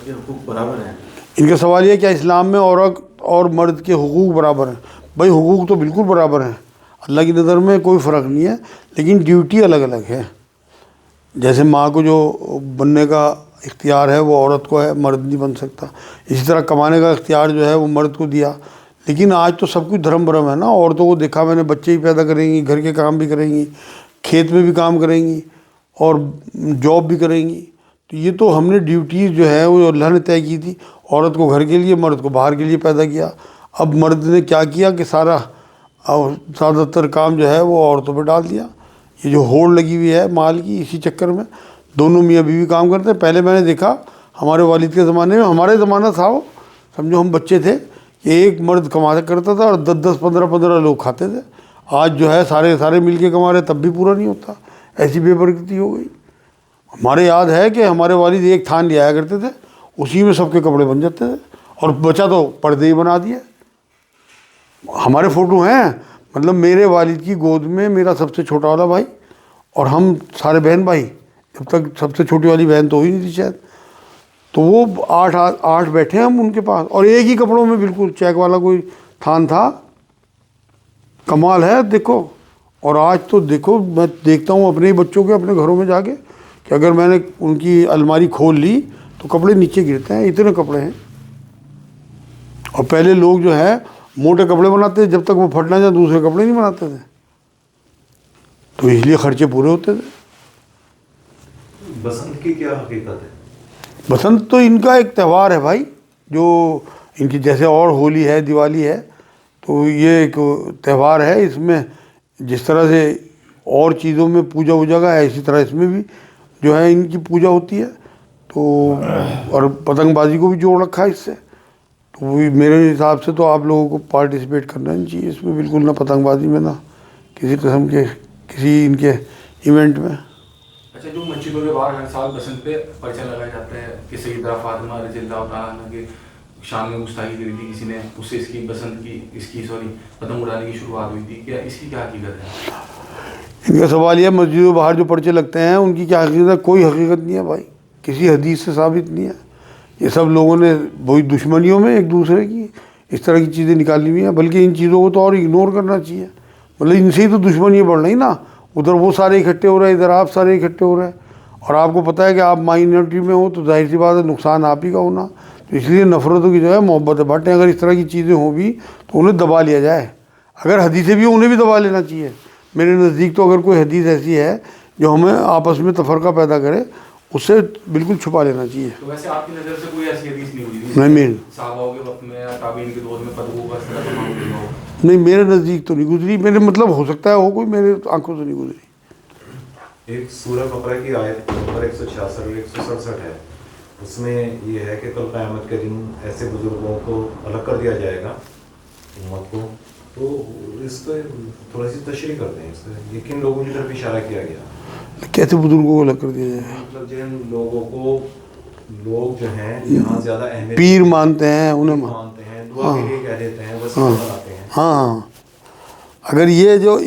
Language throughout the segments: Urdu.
عورت کے حقوق برابر ہیں؟ ان کا سوال یہ کہ اسلام میں عورت اور مرد کے حقوق برابر ہیں. بھائی حقوق تو بالکل برابر ہیں، اللہ کی نظر میں کوئی فرق نہیں ہے، لیکن ڈیوٹی الگ الگ ہے. جیسے ماں کو جو بننے کا اختیار ہے وہ عورت کو ہے، مرد نہیں بن سکتا. اسی طرح کمانے کا اختیار جو ہے وہ مرد کو دیا. لیکن آج تو سب کچھ دھرم برم ہے نا. عورتوں کو دیکھا میں نے، بچے ہی پیدا کریں گی، گھر کے کام بھی کریں گی، کھیت میں بھی کام کریں گی اور جاب بھی کریں گی. تو یہ تو ہم نے ڈیوٹیز جو ہے وہ اللہ نے طے کی تھی. عورت کو گھر کے لیے، مرد کو باہر کے لیے پیدا کیا. اب مرد نے کیا کیا کہ سارا زیادہ تر کام جو ہے وہ عورتوں پہ ڈال دیا. یہ جو ہوڑ لگی ہوئی ہے مال کی، اسی چکر میں دونوں میاں بیوی کام کرتے ہیں. پہلے میں نے دیکھا ہمارے والد کے زمانے میں، ہمارے زمانہ تھا وہ، سمجھو ہم بچے تھے، کہ ایک مرد کما کرتا تھا اور 10 15 لوگ کھاتے تھے. آج جو ہے سارے مل کے کما رہے تب بھی پورا نہیں ہوتا. ایسی بے برکتی ہو گئی. ہمارے یاد ہے کہ ہمارے والد ایک تھان لے آیا کرتے تھے، اسی میں سب کے کپڑے بن جاتے تھے، اور بچا تو پردے ہی بنا دیے. ہمارے فوٹو ہیں، مطلب میرے والد کی گود میں میرا سب سے چھوٹا والا بھائی اور ہم سارے بہن بھائی، جب تک سب سے چھوٹی والی بہن تو ہوئی نہیں تھی شاید. تو وہ 8 بیٹھے ہم ان کے پاس، اور ایک ہی کپڑوں میں بالکل چیک والا کوئی تھان تھا. کمال ہے دیکھو. اور آج تو دیکھو، میں دیکھتا ہوں اپنے ہی بچوں کے اپنے گھروں میں جا کے کہ اگر میں نے ان کی الماری کھول لی تو کپڑے نیچے گرتے ہیں، اتنے کپڑے ہیں. اور پہلے لوگ جو ہے موٹے کپڑے بناتے تھے، جب تک وہ پھٹ نہ جائے دوسرے کپڑے نہیں بناتے تھے. تو اس لیے خرچے پورے ہوتے تھے. بسنت کی کیا حقیقت ہے؟ بسنت تو ان کا ایک تہوار ہے بھائی، جو ان کی جیسے اور ہولی ہے، دیوالی ہے، تو یہ ایک تہوار ہے. اس میں جس طرح سے اور چیزوں میں پوجا ووجا کا ہے، اسی طرح اس میں بھی جو ہے ان کی پوجا ہوتی ہے. تو اور پتنگ بازی کو بھی جوڑ رکھا ہے اس سے. تو وہی میرے حساب سے تو آپ لوگوں کو پارٹیسپیٹ کرنا نہیں چاہیے اس میں بالکل، نہ پتنگ بازی میں، نہ کسی قسم کے کسی ان کے ایونٹ میں. اچھا، جو مسجدوں کے باہر ہر سال بسنت پہ پرچہ لگائے جاتے ہیں کہ سیدہ فاطمہ رضی اللہ تعالیٰ عنہ کے شان میں گستاخی کری تھی کسی نے، اس سے اس کی بسنت کی پتنگ اڑانے کی شروعات ہوئی تھی. کیا اس کی کیا حقیقت ہے؟ ان کا سوال یہ، مسجدوں کے باہر جو پرچے لگتے ہیں ان کی کیا حقیقت ہے؟ کوئی حقیقت نہیں ہے بھائی، کسی حدیث سے ثابت نہیں ہے. یہ سب لوگوں نے وہی دشمنیوں میں ایک دوسرے کی اس طرح کی چیزیں نکالی ہوئی ہیں. بلکہ ان چیزوں کو تو اور اگنور کرنا چاہیے. مطلب ان سے ہی تو دشمنیاں بڑھ رہی نا. ادھر وہ سارے اکٹھے ہو رہے ہیں، ادھر آپ سارے اکٹھے ہو رہے ہیں. اور آپ کو پتہ ہے کہ آپ مائنورٹی میں ہو تو ظاہر سی بات ہے نقصان آپ ہی کا ہونا. تو اس لیے نفرتوں کی جو ہے محبتیں بانٹیں. اگر اس طرح کی چیزیں ہوں بھی تو انہیں دبا لیا جائے. اگر حدیثیں بھی انہیں بھی دبا لینا چاہیے. میرے نزدیک تو اگر کوئی حدیث ایسی ہے جو ہمیں آپس میں تفرقہ پیدا کرے، اس سے بالکل چھپا لینا چاہیے. تو ویسے آپ کی نظر سے کوئی ایسی حدیث نہیں ہوئی نہیں، صحابہ کے وقت میں یا تابعین کے دور میں پتنگوں کا اس طرح کا معاملہ ہوا ہو؟ نہیں، میرے نزدیک تو نہیں گزری. میرے مطلب ہو سکتا ہے ہو، کوئی میرے آنکھوں سے نہیں گزری. ایک سورہ بقرہ کی آیت نمبر 166 اور 167 ہے. اس میں یہ ہے کہ کل قیامت کے دن ایسے بزرگوں کو الگ کر دیا جائے گا امت کو. تو اس پہ تھوڑی سی تشریح کرتے ہیں. اس پہ یہ کن لوگوں کی طرف اشارہ کیا گیا؟ کیسے بزرگوں کو الگ کر دیا جائے گا؟ مطلب جن لوگوں کو لوگ جو ہیں یہاں زیادہ اہمیت پیر مانتے ہیں، انہیں مانتے ہیں، دعا کے لیے کہہ دیتے ہیں، وسیلہ بناتے ہیں. ہاں. اگر یہ جو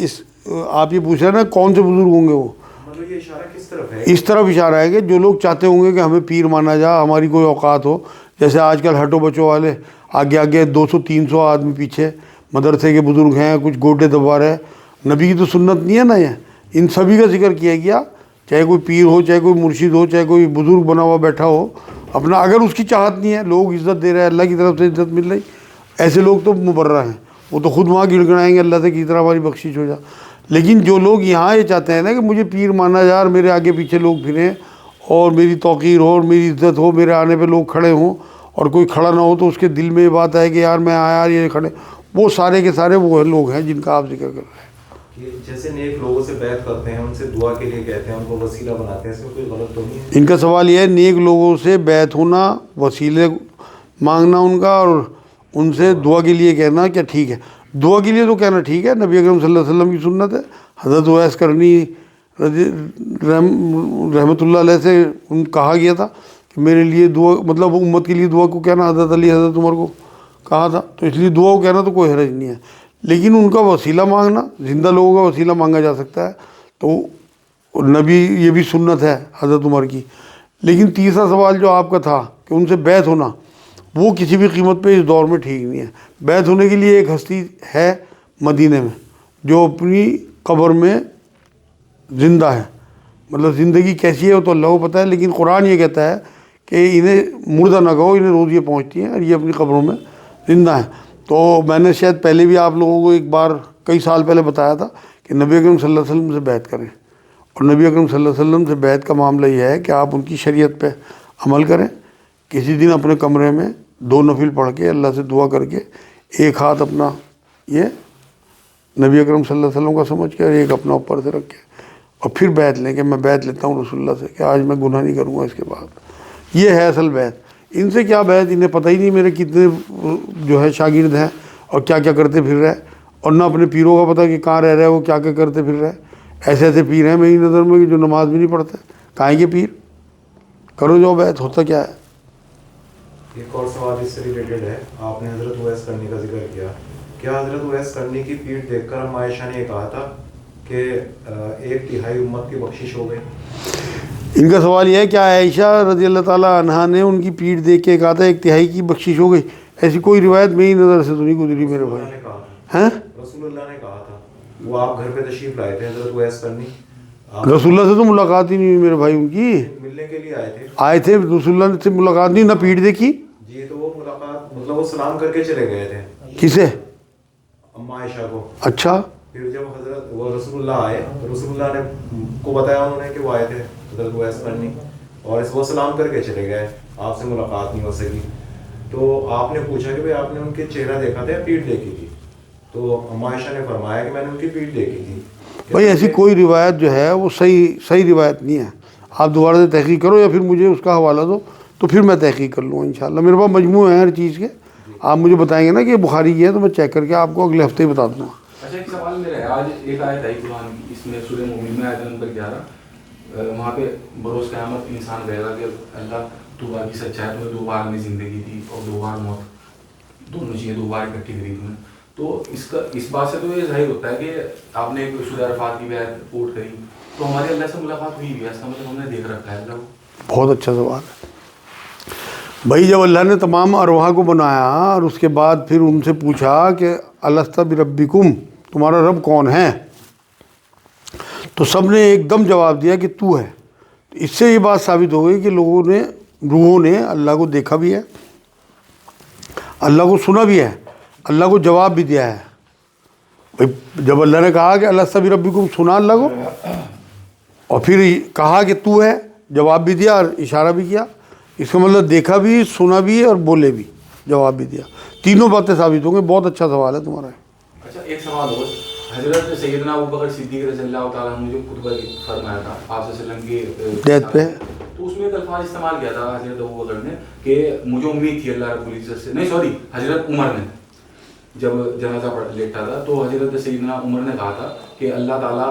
آپ یہ پوچھ رہے ہیں نا کون سے بزرگ ہوں گے، وہ مطلب یہ اشارہ کس طرف ہے؟ اس طرف اشارہ ہے کہ جو لوگ چاہتے ہوں گے کہ ہمیں پیر مانا جا، ہماری کوئی اوقات ہو. جیسے آج کل ہٹو بچوں والے آگے 200 300 آدمی پیچھے مدرسے کے بزرگ ہیں، کچھ گوٹے دبا رہے. نبی کی تو سنت نہیں ہے نا. یہ ان سبھی کا ذکر کیا گیا، چاہے کوئی پیر ہو، چاہے کوئی مرشد ہو، چاہے کوئی بزرگ بنا ہوا بیٹھا ہو اپنا. اگر اس کی چاہت نہیں ہے، لوگ عزت دے رہے ہیں، اللہ کی طرف سے عزت مل رہی، ایسے لوگ تو مبرہ ہیں. وہ تو خود وہاں گڑگڑائیں گے اللہ سے کی طرح ہماری بخشش ہو جا. لیکن جو لوگ یہاں یہ چاہتے ہیں نا کہ مجھے پیر مانا جا اور میرے آگے پیچھے لوگ پھریں اور میری توقیر ہو اور میری عزت ہو، میرے آنے پہ لوگ کھڑے ہوں اور کوئی کھڑا نہ ہو تو اس کے دل میں یہ بات ہے کہ یار میں آیا یہ کھڑے، وہ سارے کے سارے وہ لوگ ہیں جن کا آپ ذکر کر رہے ہیں. جیسے نیک لوگوں سے بیعت کرتے ہیں، ان سے دعا کے لیے کہتے ہیں، ان کو وسیلہ بناتے ہیں، اس میں کوئی غلط تو نہیں ہے؟ ان کا سوال یہ ہے نیک لوگوں سے بیعت ہونا، وسیلے مانگنا ان کا، اور ان سے دعا کے لیے کہنا کیا ٹھیک ہے؟ دعا کے لیے تو کہنا ٹھیک ہے، نبی اکرم صلی اللہ علیہ وسلم کی سنت ہے. حضرت اویس کرنی رحمۃ اللہ علیہ سے ان کہا گیا تھا کہ میرے لیے دعا، مطلب امت کے لیے دعا کو کہنا. حضرت علی حضرت عمر کو کہا تھا، تو اس لیے دعا کو کہنا تو کوئی حرج نہیں ہے. لیکن ان کا وسیلہ مانگنا، زندہ لوگوں کا وسیلہ مانگا جا سکتا ہے، تو نبی یہ بھی سنت ہے حضرت عمر کی. لیکن تیسرا سوال جو آپ کا تھا کہ ان سے بیعت ہونا وہ کسی بھی قیمت پہ اس دور میں ٹھیک نہیں ہے۔ بیعت ہونے کے لیے ایک ہستی ہے مدینے میں جو اپنی قبر میں زندہ ہے، مطلب زندگی کیسی ہے وہ تو اللہ کو پتہ ہے، لیکن قرآن یہ کہتا ہے کہ انہیں مردہ نہ کہو، انہیں روز یہ پہنچتی ہیں اور یہ اپنی قبروں میں زندہ ہیں۔ تو میں نے شاید پہلے بھی آپ لوگوں کو ایک بار کئی سال پہلے بتایا تھا کہ نبی اکرم صلی اللہ علیہ وسلم سے بیعت کریں، اور نبی اکرم صلی اللہ علیہ وسلم سے بیعت کا معاملہ یہ ہے کہ آپ ان کی شریعت پہ عمل کریں۔ کسی دن اپنے کمرے میں 2 نفل پڑھ کے اللہ سے دعا کر کے ایک ہاتھ اپنا یہ نبی اکرم صلی اللہ علیہ وسلم کا سمجھ کے اور ایک اپنا اوپر سے رکھ کے اور پھر بیعت لیں کہ میں بیعت لیتا ہوں رسول اللہ سے کہ آج میں گناہ نہیں کروں گا اس کے بعد۔ یہ ہے اصل بیعت۔ ان سے کیا بیعت، انہیں پتہ ہی نہیں میرے کتنے جو ہے شاگرد ہیں اور کیا کیا کرتے پھر رہے، اور نہ اپنے پیروں کا پتہ کہ کہاں رہ رہے وہ کیا کیا کرتے پھر رہے۔ ایسے ایسے پیر ہیں میری نظر میں کہ جو نماز بھی نہیں پڑھتے، کہیں کے پیر کرو جو بیعت، ہوتا کیا ہے۔ ایک اور سوال اس سے ریلیٹڈ ہے، آپ نے حضرت اویس کرنی کا ذکر کیا حضرت اویس کرنی کی پیٹھ دیکھ کر ہم عائشہ نے یہ کہا تھا کہ 1/3 امت کی بخشش ہو گئی؟ ان کا سوال یہ ہے کہ عائشہ رضی اللہ تعالیٰ عنہا نے ان کی پیٹھ دیکھ کے کہا تھا 1/3 کی بخشش ہو گئی؟ ایسی کوئی روایت میری نظر سے تو نہیں گزری میرے بھائی۔ ہیں رسول اللہ نے کہا تھا، وہ آپ گھر پہ تشریف لائے تھے حضرت اویس کرنی، رسول اللہ سے تو ملاقات ہی نہیں ہوئی میرے بھائی، ان کی ملنے کے لیے آئے تھے رسول اللہ سے ملاقات نہیں، نہ پیٹھ دیکھی۔ جی تو وہ ملاقات مطلب وہ سلام کر کے چلے گئے تھے کسے؟ اما عائشہ کو۔ اچھا، پھر جب حضرت وہ رسول اللہ آئے تو رسول اللہ نے کو بتایا انہوں نے کہ وہ آئے تھے حضرت اویس کرنی، اور وہ سلام کر کے چلے گئے، آپ سے ملاقات نہیں ہو سکی۔ تو آپ نے پوچھا کہ بھئی آپ نے ان کے چہرہ دیکھا تھا یا پیٹھ دیکھی تھی؟ تو اما عائشہ نے فرمایا کہ میں نے ان کی پیٹھ دیکھی تھی۔ بھائی ایسی کوئی روایت جو ہے وہ صحیح روایت نہیں ہے۔ آپ دوبارہ سے تحقیق کرو یا پھر مجھے اس کا حوالہ دو تو پھر میں تحقیق کر لوں گا انشاءاللہ۔ میرے پاس مجموعہ ہے ہر چیز کے، آپ مجھے بتائیں گے نا کہ بخاری کی ہے تو میں چیک کر کے آپ کو اگلے ہفتے ہی بتا دوں گا۔ اچھا ایک سوال میرا ہے، آج ایک آیت آئی قرآن کی، اس میں سورہ مومن میں آیت نمبر 11، وہاں پہ بروز قیامت انسان کہے گا کہ اللہ تو باقی سچا ہے، تمہیں 2 بار میں زندگی دی اور 2 بار موت، دونوں چیزیں 2 بار اکٹھی کری تمہیں۔ تو اس بات سے تو یہ ظاہر ہوتا ہے کہ آپ نے ایک سورہ عرفات کی آیت کوٹ کری، تو ہماری اللہ سے ملاقات ہوئی ہے، اس کا مطلب ہم نے دیکھ رکھا ہے اللہ کو۔ بہت اچھا سوال ہے بھائی۔ جب اللہ نے تمام ارواح کو بنایا اور اس کے بعد پھر ان سے پوچھا کہ الست بربکم، تمہارا رب کون ہے، تو سب نے ایک دم جواب دیا کہ تو ہے۔ اس سے یہ بات ثابت ہو گئی کہ روحوں نے اللہ کو دیکھا بھی ہے، اللہ کو سنا بھی ہے، اللہ کو جواب بھی دیا ہے۔ بھائی جب اللہ نے کہا کہ الست بربکم، سنا اللہ کو، اور پھر کہا کہ تو ہے، جواب بھی دیا اور اشارہ بھی کیا، اس کا مطلب دیکھا بھی، سنا بھی اور بولے بھی، جواب بھی دیا، تینوں باتیں ثابت ہوں گے۔ بہت اچھا سوال ہے تمہارا۔ اچھا ایک سوال اور، حضرت سیدنا ابوبکر صدیق رضی اللہ تعالیٰ عنہ جو خطبہ فرمایا تھا آپ صلی اللہ علیہ وسلم کی ڈیتھ پہ، تو اس میں ایک الفاظ استعمال کیا تھا حضرت ابوبکر نے کہ مجھے امید تھی اللہ رب العزت سے، نہیں سوری حضرت عمر نے جب جنازہ پڑھ لیٹا تھا تو حضرت سیدنا عمر نے کہا تھا کہ اللہ تعالیٰ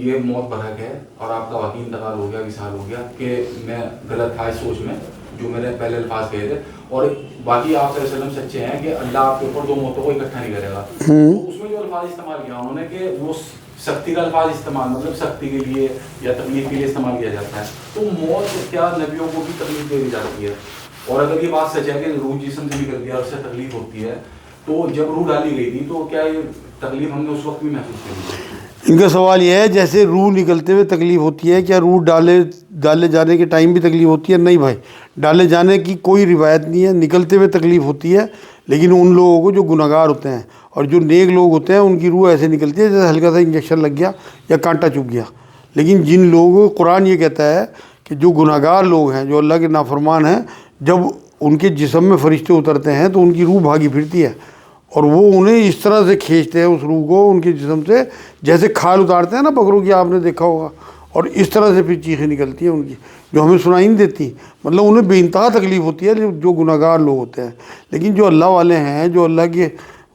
یہ موت برحق ہے اور آپ کا واقعی انتقال ہو گیا، وصال ہو گیا، کہ میں غلط تھا اس سوچ میں جو میں نے پہلے الفاظ کہے تھے، اور باقی آپ صلی اللہ علیہ وسلم سچے ہیں کہ اللہ آپ کے اوپر 2 موتوں کو اکٹھا نہیں کرے گا۔ تو اس میں جو الفاظ استعمال کیا انہوں نے کہ وہ سختی کا الفاظ استعمال، مطلب سختی کے لیے یا تکلیف کے لیے استعمال کیا جاتا ہے، تو موت کیا نبیوں کو بھی تکلیف دے دی جاتی ہے؟ اور اگر یہ بات سچ ہے کہ روح جسم سے نکل گیا اور اس سے تکلیف ہوتی ہے، تو جب روح ڈالی گئی تھی تو کیا یہ تکلیف ہم نے اس وقت بھی محسوس کری؟ ان کا سوال یہ ہے جیسے روح نکلتے ہوئے تکلیف ہوتی ہے، کیا روح ڈالے جانے کے ٹائم بھی تکلیف ہوتی ہے؟ نہیں بھائی، ڈالے جانے کی کوئی روایت نہیں ہے، نکلتے ہوئے تکلیف ہوتی ہے، لیکن ان لوگوں کو جو گناہ گار ہوتے ہیں اور جو نیک لوگ ہوتے ہیں ان کی روح ایسے نکلتی ہے جیسے ہلکا سا انجیکشن لگ گیا یا کانٹا چبھ گیا۔ لیکن جن لوگوں کو قرآن یہ کہتا ہے کہ جو گناہ گار لوگ ہیں، جو اللہ کے نافرمان ہیں، جب ان کے جسم میں فرشتے اترتے ہیں تو ان کی روح بھاگی پھرتی ہے اور وہ انہیں اس طرح سے کھینچتے ہیں اس روح کو ان کے جسم سے جیسے کھال اتارتے ہیں نا بکروں کی، آپ نے دیکھا ہوگا، اور اس طرح سے پھر چیخیں نکلتی ہیں ان کی جو ہمیں سنائی نہیں دیتی۔ مطلب انہیں بے انتہا تکلیف ہوتی ہے جو گناہ گار لوگ ہوتے ہیں۔ لیکن جو اللہ والے ہیں، جو اللہ کے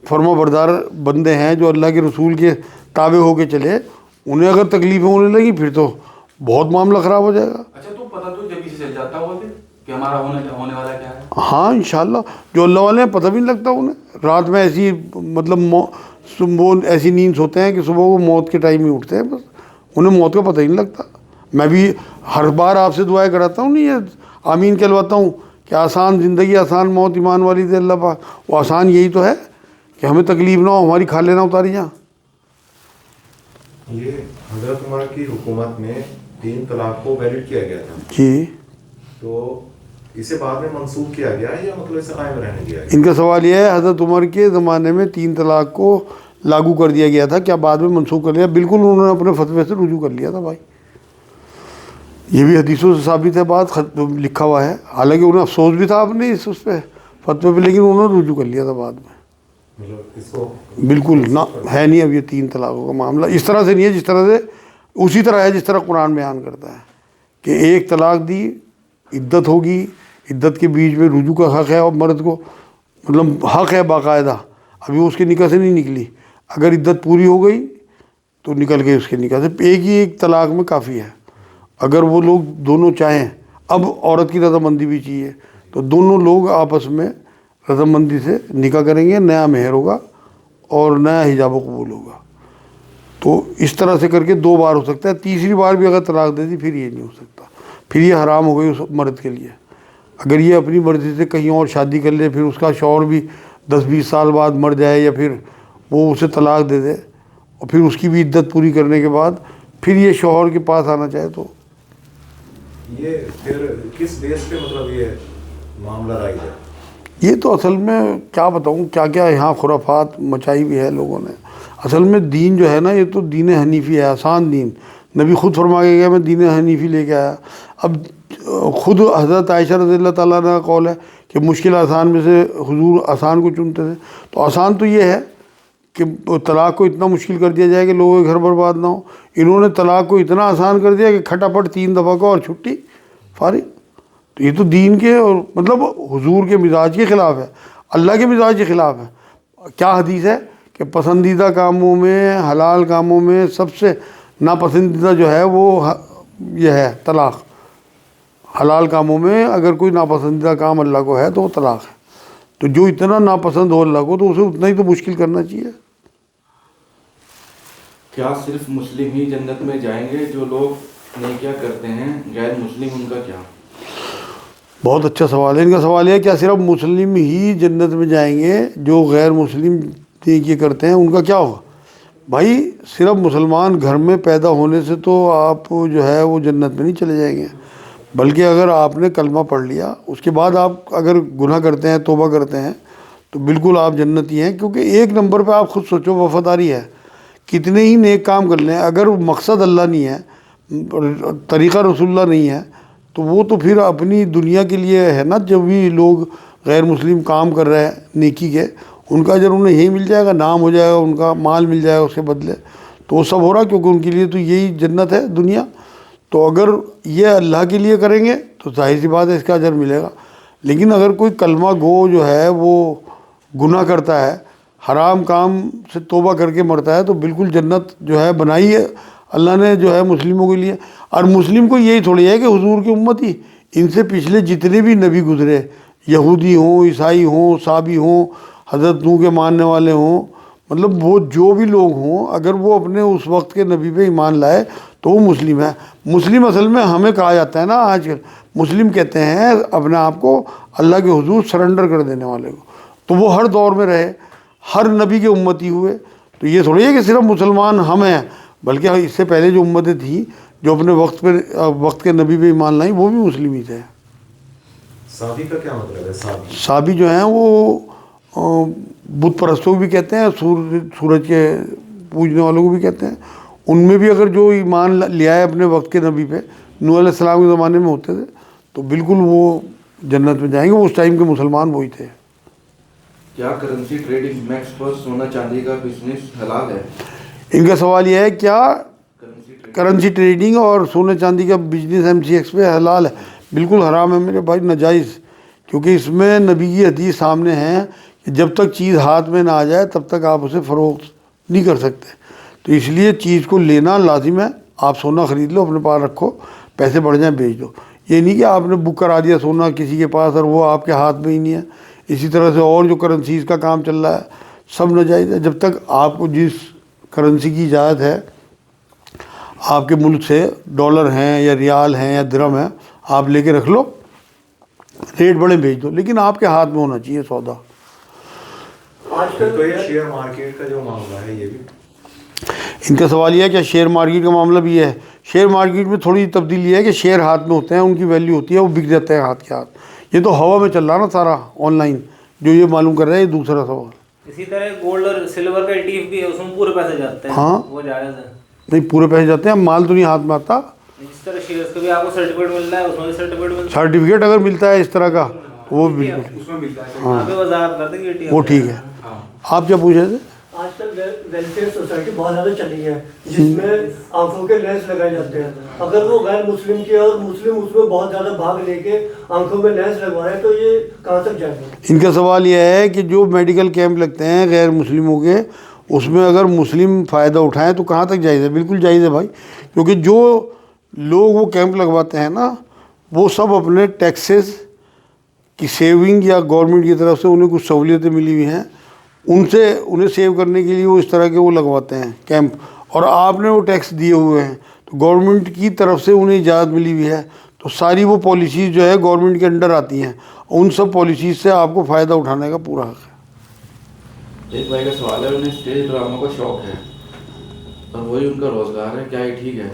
فرما بردار بندے ہیں، جو اللہ کے رسول کے تابع ہو کے چلے، انہیں اگر تکلیفیں ہونے لگی پھر تو بہت معاملہ خراب ہو جائے گا۔ اچھا تو پتہ تو جب سے چل جاتا ہوگا پھر کہ ہمارا ہونے والا کیا ہے؟ ہاں انشاءاللہ، جو اللہ والے ہیں پتہ بھی نہیں لگتا انہیں، رات میں ایسی مطلب وہ ایسی نیند سوتے ہیں کہ صبح وہ موت کے ٹائم ہی اٹھتے ہیں، بس انہیں موت کا پتہ ہی نہیں لگتا۔ میں بھی ہر بار آپ سے دعائیں کراتا ہوں، نہیں یہ آمین کہلواتا ہوں کہ آسان زندگی آسان موت ایمان والی تھے اللہ پاک. وہ آسان یہی تو ہے کہ ہمیں تکلیف نہ ہو, ہماری کھا لینا اتاری جہاں. یہ حضرت عمر کی حکومت میں 3 طلاق کو ویلڈ کیا گیا تھا, جی تو اسے بعد میں منسوخ کیا گیا یا مطلب اسے قائم رہنے دیا گیا؟ ان کا سوال یہ ہے حضرت عمر کے زمانے میں 3 طلاق کو لاگو کر دیا گیا تھا, کیا بعد میں منسوخ کر لیا؟ بالکل انہوں نے اپنے فتوے سے رجوع کر لیا تھا بھائی. یہ بھی حدیثوں سے ثابت ہے, بات لکھا ہوا ہے. حالانکہ انہیں افسوس بھی تھا اپنے اس پہ فتوے پہ, لیکن انہوں نے رجوع کر لیا تھا بعد میں. مطلب اس کو بالکل نہ ہے نہیں اب یہ 3 طلاقوں کا معاملہ اس طرح سے نہیں ہے جس طرح سے, اسی طرح ہے جس طرح قرآن بیان کرتا ہے کہ 1 طلاق دی, عدت ہوگی, عدت کے بیچ میں رجوع کا حق ہے اور مرد کو, مطلب حق ہے باقاعدہ. ابھی وہ اس کے نکاح سے نہیں نکلی, اگر عدت پوری ہو گئی تو نکل گئی اس کے نکاح سے. ایک طلاق میں کافی ہے. اگر وہ لوگ دونوں چاہیں, اب عورت کی رضامندی بھی چاہیے, تو دونوں لوگ آپس میں رضامندی سے نکاح کریں گے, نیا مہر ہوگا اور نیا حجاب و قبول ہوگا. تو اس طرح سے کر کے 2 بار ہو سکتا ہے. تیسری بار بھی اگر طلاق دے دی پھر یہ نہیں ہو سکتا, پھر یہ حرام ہو گئی اس مرد کے لیے. اگر یہ اپنی مرضی سے کہیں اور شادی کر لے, پھر اس کا شوہر بھی 10-20 سال بعد مر جائے, یا پھر وہ اسے طلاق دے دے, اور پھر اس کی بھی عدت پوری کرنے کے بعد پھر یہ شوہر کے پاس آنا چاہے, تو یہ پھر کس بیس پہ مطلب یہ معاملہ رائج ہے؟ یہ تو اصل میں کیا بتاؤں, کیا کیا یہاں خرافات مچائی بھی ہے لوگوں نے. اصل میں دین جو ہے نا, یہ تو دین حنیفی ہے, آسان دین. نبی خود فرما کے گیا میں دین حنیفی لے کے آیا. اب خود حضرت عائشہ رضی اللہ تعالیٰ عنہ کا قول ہے کہ مشکل آسان میں سے حضور آسان کو چنتے تھے. تو آسان تو یہ ہے کہ طلاق کو اتنا مشکل کر دیا جائے کہ لوگوں کے گھر برباد نہ ہو. انہوں نے طلاق کو اتنا آسان کر دیا کہ کھٹاپٹ 3 دفعہ کو اور چھٹی فارغ. تو یہ تو دین کے اور مطلب حضور کے مزاج کے خلاف ہے, اللہ کے مزاج کے خلاف ہے. کیا حدیث ہے کہ پسندیدہ کاموں میں, حلال کاموں میں سب سے ناپسندیدہ جو ہے وہ یہ ہے طلاق. حلال کاموں میں اگر کوئی ناپسندیدہ کام اللہ کو ہے تو وہ طلاق ہے. تو جو اتنا ناپسند ہو اللہ کو تو اسے اتنا ہی تو مشکل کرنا چاہیے. کیا صرف مسلم ہی جنت میں جائیں گے؟ جو لوگ نیکیاں کرتے ہیں غیر مسلم, ان کا کیا؟ بہت اچھا سوال ہے. ان کا سوال ہے کیا صرف مسلم ہی جنت میں جائیں گے, جو غیر مسلم نیکی کرتے ہیں ان کا کیا ہوگا؟ بھائی صرف مسلمان گھر میں پیدا ہونے سے تو آپ جو ہے وہ جنت میں نہیں چلے جائیں گے, بلکہ اگر آپ نے کلمہ پڑھ لیا, اس کے بعد آپ اگر گناہ کرتے ہیں, توبہ کرتے ہیں, تو بالکل آپ جنتی ہیں. کیونکہ 1 نمبر پہ آپ خود سوچو, وفاداری ہے. کتنے ہی نیک کام کر لیں, اگر مقصد اللہ نہیں ہے, طریقہ رسول اللہ نہیں ہے, تو وہ تو پھر اپنی دنیا کے لیے ہے نا. جو بھی لوگ غیر مسلم کام کر رہے ہیں نیکی کے, ان کا اجر انہیں یہی مل جائے گا, نام ہو جائے گا, ان کا مال مل جائے گا اس کے بدلے. تو وہ سب ہو رہا کیونکہ ان کے لیے تو یہی جنت ہے دنیا. تو اگر یہ اللہ کے لیے کریں گے تو ظاہر سی بات ہے اس کا اجر ملے گا. لیکن اگر کوئی کلمہ گو جو ہے وہ گناہ کرتا ہے, حرام کام سے توبہ کر کے مرتا ہے, تو بالکل جنت جو ہے بنائی ہے اللہ نے جو ہے مسلموں کے لیے. اور مسلم کو یہی تھوڑی ہے کہ حضور کی امتی, ان سے پچھلے جتنے بھی نبی گزرے, یہودی ہوں, عیسائی ہوں, صابی ہوں, حضرت نوح کے ماننے والے ہوں, مطلب وہ جو بھی لوگ ہوں, اگر وہ اپنے اس وقت کے نبی پہ ایمان لائے تو وہ مسلم ہے. مسلم اصل میں ہمیں کہا جاتا ہے نا آج کل, مسلم کہتے ہیں اپنے آپ کو اللہ کے حضور سرنڈر کر دینے والے کو. تو وہ ہر دور میں رہے, ہر نبی کے امتی ہوئے. تو یہ تھوڑی ہے کہ صرف مسلمان ہم ہیں, بلکہ اس سے پہلے جو امتیں تھیں جو اپنے وقت کے نبی پہ ایمان لائیں, وہ بھی مسلم ہی تھے. صابی کا کیا مطلب ہے؟ صابی جو ہیں وہ بت پرستوں کو بھی کہتے ہیں, سورج کے پوجنے والوں کو بھی کہتے ہیں. ان میں بھی اگر جو ایمان لیا ہے اپنے وقت کے نبی پہ, نوح علیہ السلام کے زمانے میں ہوتے تھے, تو بالکل وہ جنت میں جائیں گے. اس ٹائم کے مسلمان وہی تھے. کیا کرنسی ٹریڈنگ میکس پر سونا چاندی کا بزنس حلال ہے؟ ان کا سوال یہ ہے کیا کرنسی ٹریڈنگ اور سونے چاندی کا بزنس MCX پہ حلال ہے؟ بالکل حرام ہے میرے بھائی, ناجائز. کیونکہ اس میں نبی کی حدیث سامنے ہے کہ جب تک چیز ہاتھ میں نہ آ جائے تب تک آپ اسے فروخت نہیں کر سکتے. تو اس لیے چیز کو لینا لازم ہے. آپ سونا خرید لو, اپنے پاس رکھو, پیسے بڑھ جائیں بیچ دو. یہ نہیں کہ آپ نے بک کرا دیا سونا کسی کے پاس اور وہ آپ کے ہاتھ میں ہی نہیں ہے. اسی طرح سے اور جو کرنسیز کا کام چل رہا ہے سب ناجائز ہے. جب تک آپ کو جس کرنسی کی اجازت ہے آپ کے ملک سے, ڈالر ہیں یا ریال ہیں یا درہم ہیں, آپ لے کے رکھ لو. ریٹ بڑے بھیج دو، لیکن آپ کے ہاتھ میں ہونا چاہیے سودا۔ آج تو کل یہ شیئر مارکیٹ کا جو معاملہ ہے یہ بھی ان کا سوال یہ ہے کہ شیئر مارکیٹ کا معاملہ بھی ہے۔ شیئر مارکیٹ میں تھوڑی تبدیلی ہے کہ شیئر ہاتھ میں ہوتے ہیں، ان کی ویلیو ہوتی ہے، وہ بک جاتے ہیں ہاتھ کے ہاتھ۔ یہ تو ہوا میں چل رہا نا سارا آن لائن، جو یہ معلوم کر رہے ہیں، یہ دوسرا سوال۔ اسی طرح گولڈ اور سلور کا ETF بھی ہے، اس میں پورے پیسے جاتے ہیں، ہاں۔ وہ جائز ہے۔ نہیں، پورے پیسے جاتے ہیں، مال تو نہیں ہاتھ میں آتا۔ اس طرح شیئرز کا بھی آپ کو سرٹیفکیٹ ملنا ہے، اس میں بھی سرٹیفکیٹ ملتا ہے، سرٹیفکیٹ اگر ملتا ہے اس طرح کا وہ بالکل اس میں ملتا ہے وہاں پہ وضاحت کرتے ہیں کہ وہ ٹھیک ہے۔ ہاں آپ کیا پوچھ رہے تھے؟ آج کل ویلفیئر سوسائٹی بہت زیادہ چلی ہے، جس میں آنکھوں کے لینس لگائے جاتے ہیں۔ اگر وہ غیر مسلم کے اور مسلم اس میں بہت زیادہ بھاگ لے کے آنکھوں میں لینس لگوائے تو یہ کہاں تک جائے گا؟ ان کا سوال یہ ہے کہ جو میڈیکل کیمپ لگتے ہیں غیر مسلموں کے، اس میں اگر مسلم فائدہ اٹھائیں تو کہاں تک جائز ہے؟ بالکل جائز ہے بھائی، کیونکہ جو لوگ وہ کیمپ لگواتے ہیں نا، وہ سب اپنے ٹیکسز کی سیونگ یا گورنمنٹ کی طرف سے انہیں کچھ سہولیتیں ملی ہوئی ہیں، ان سے انہیں سیو کرنے کے لیے وہ اس طرح کے وہ لگواتے ہیں کیمپ، اور آپ نے وہ ٹیکس دیے ہوئے ہیں تو گورنمنٹ کی طرف سے انہیں اجازت ملی ہوئی ہے، تو ساری وہ پالیسیز جو ہے گورنمنٹ کے انڈر آتی ہیں، ان سب پالیسیز سے آپ کو فائدہ اٹھانے کا پورا حق ہے۔ ایک بھائی کا سوال ہے، انہیں اسٹیج ڈراموں کا شوق ہے اور وہی ان کا روزگار ہے، کیا یہ ٹھیک ہے؟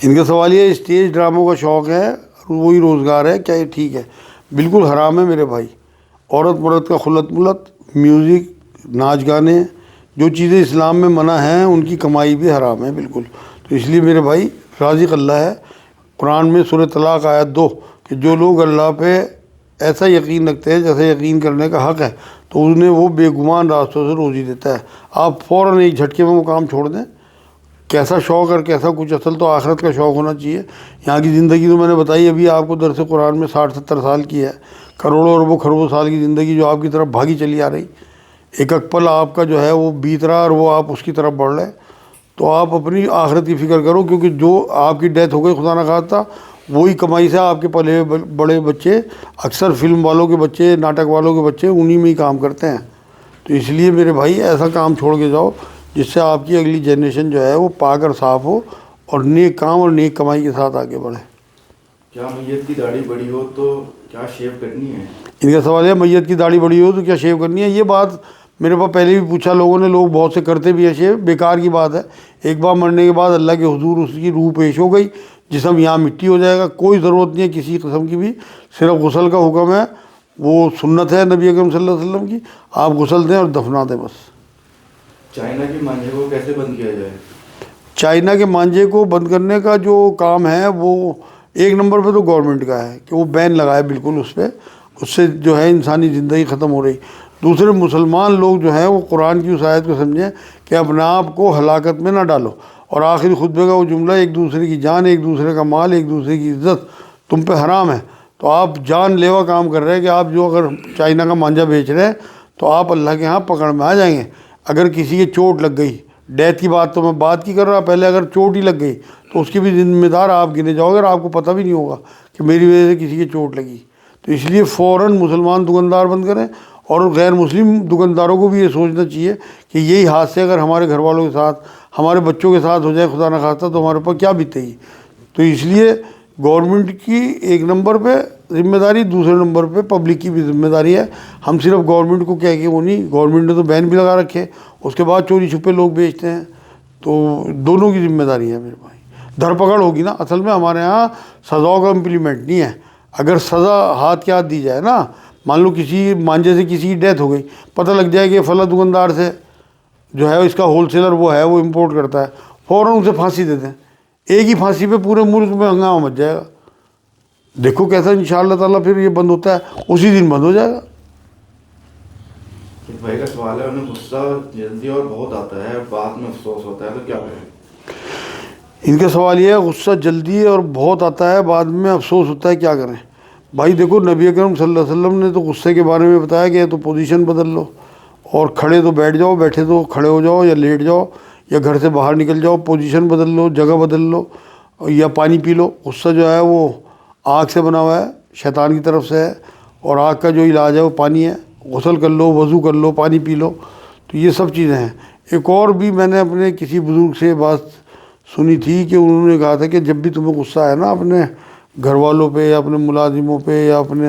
ان کا سوال یہ اسٹیج ڈراموں کا شوق ہے اور وہی روزگار ہے، کیا یہ ٹھیک ہے؟ بالکل حرام ہے میرے بھائی۔ عورت مرد کا خلط ملط، میوزک، ناچ گانے، جو چیزیں اسلام میں منع ہیں ان کی کمائی بھی حرام ہے بالکل۔ تو اس لیے میرے بھائی رازق اللہ ہے، قرآن میں سورہ طلاق آیت 2 کہ جو لوگ اللہ پہ ایسا یقین رکھتے ہیں جیسے یقین کرنے کا حق ہے تو انہیں وہ بے گمان راستوں سے روزی دیتا ہے۔ آپ فوراً ایک جھٹکے میں وہ کام چھوڑ دیں۔ کیسا شوق اور کیسا کچھ، اصل تو آخرت کا شوق ہونا چاہیے۔ یہاں کی زندگی تو میں نے بتائی ابھی آپ کو، درس قرآن میں 60-70 سال کی ہے، کروڑوں اربوں خربوں سال کی زندگی جو آپ کی طرف بھاگی چلی آ رہی، ایک ایک پل آپ کا جو ہے وہ بیت رہا اور وہ آپ اس کی طرف بڑھ رہے، تو آپ اپنی آخرت کی فکر کرو، کیونکہ جو آپ کی ڈیتھ ہو گئی خدا نہ خواستہ، وہی کمائی سے آپ کے پلے بڑے بچے، اکثر فلم والوں کے بچے، ناٹک والوں کے بچے انہی میں ہی کام کرتے ہیں۔ تو اس لیے میرے بھائی ایسا کام چھوڑ کے جاؤ جس سے آپ کی اگلی جنریشن جو ہے وہ پاک اور صاف ہو اور نیک کام اور نیک کمائی کے ساتھ آگے بڑھے۔ کیا میت کی داڑھی بڑی ہو تو کیا شیو کرنی ہے؟ ان کا سوال ہے میت کی داڑھی بڑی ہو تو کیا شیو کرنی ہے؟ یہ بات میرے پاس پہلے بھی پوچھا لوگوں نے، لوگ بہت سے کرتے بھی ہیں شیو، بیکار کی بات ہے۔ ایک بار مرنے کے بعد اللہ کے حضور اس کی روح پیش ہو گئی، جسم یہاں مٹی ہو جائے گا، کوئی ضرورت نہیں ہے کسی قسم کی بھی، صرف غسل کا حکم ہے، وہ سنت ہے نبی اکرم صلی اللہ علیہ وسلم کی، آپ غسل دیں اور دفنا دیں بس۔ چائنا کے مانجے کو کیسے بند کیا جائے؟ چائنا کے مانجے کو بند کرنے کا جو کام ہے وہ ایک نمبر پہ تو گورنمنٹ کا ہے کہ وہ بین لگائے بالکل اس پہ، اس سے جو ہے انسانی زندگی ختم ہو رہی۔ دوسرے مسلمان لوگ جو ہیں وہ قرآن کی اس آیت کو سمجھیں کہ اپنے آپ کو ہلاکت میں نہ ڈالو، اور آخری خطبے کا وہ جملہ ایک دوسرے کی جان، ایک دوسرے کا مال، ایک دوسرے کی عزت تم پہ حرام ہے۔ تو آپ جان لیوا کام کر رہے ہیں کہ آپ جو اگر چائنا کا مانجا بیچ رہے ہیں تو آپ اللہ کے ہاں پکڑ میں آ جائیں گے۔ اگر کسی کی چوٹ لگ گئی، ڈیتھ کی بات تو میں بات کی کر رہا، پہلے اگر چوٹ ہی لگ گئی تو اس کی بھی ذمہ دار آپ گنے جاؤ گے اور آپ کو پتہ بھی نہیں ہوگا کہ میری وجہ سے کسی کی چوٹ لگی۔ تو اس لیے فوراً مسلمان دکاندار بند کریں، اور غیر مسلم دکانداروں کو بھی یہ سوچنا چاہیے کہ یہی حادثے اگر ہمارے گھر والوں کے ساتھ، ہمارے بچوں کے ساتھ ہو جائے خدا نہ خواستہ تو ہمارے اوپر کیا بیتے گی۔ تو اس لیے گورنمنٹ کی ایک نمبر پہ ذمہ داری، دوسرے نمبر پہ پبلک کی بھی ذمہ داری ہے۔ ہم صرف گورنمنٹ کو کہہ کے وہ نہیں، گورنمنٹ نے تو بین بھی لگا رکھے، اس کے بعد چوری چھپے لوگ بیچتے ہیں، تو دونوں کی ذمہ داری ہے میرے بھائی۔ دھر پکڑ ہوگی نا، اصل میں ہمارے ہاں سزاؤں کا امپلیمنٹ نہیں ہے۔ اگر سزا ہاتھ کے ہاتھ دی جائے نا، مان لو کسی مانجے سے کسی کی ڈیتھ ہو گئی، پتہ لگ جائے کہ فلاں دکاندار سے جو ہے اس کا ہول سیلر وہ ہے، وہ امپورٹ کرتا ہے، فوراً اسے پھانسی دے دیں، ایک ہی پھانسی پہ پورے ملک میں ہنگامہ مچ جائے گا۔ دیکھو کیسا انشاءاللہ تعالیٰ پھر یہ بند ہوتا ہے، اسی دن بند ہو جائے گا۔ ایک بھائی کا سوال ہے، انہیں غصہ جلدی اور بہت آتا ہے، بعد میں افسوس ہوتا ہے، تو کیا کریں؟ ان کا سوال یہ ہے غصہ جلدی اور بہت آتا ہے، بعد میں افسوس ہوتا ہے، کیا کریں؟ بھائی دیکھو نبی اکرم صلی اللہ علیہ وسلم نے تو غصے کے بارے میں بتایا کہ تو پوزیشن بدل لو، اور کھڑے تو بیٹھ جاؤ، بیٹھے تو کھڑے ہو جاؤ یا لیٹ جاؤ، یا گھر سے باہر نکل جاؤ، پوزیشن بدل لو، جگہ بدل لو، یا پانی پی لو۔ غصہ جو ہے وہ آگ سے بنا ہوا ہے، شیطان کی طرف سے ہے، اور آگ کا جو علاج ہے وہ پانی ہے۔ غسل کر لو، وضو کر لو، پانی پی لو، تو یہ سب چیزیں ہیں۔ ایک اور بھی میں نے اپنے کسی بزرگ سے بات سنی تھی کہ انہوں نے کہا تھا کہ جب بھی تمہیں غصہ آئے نا اپنے گھر والوں پہ یا اپنے ملازموں پہ یا اپنے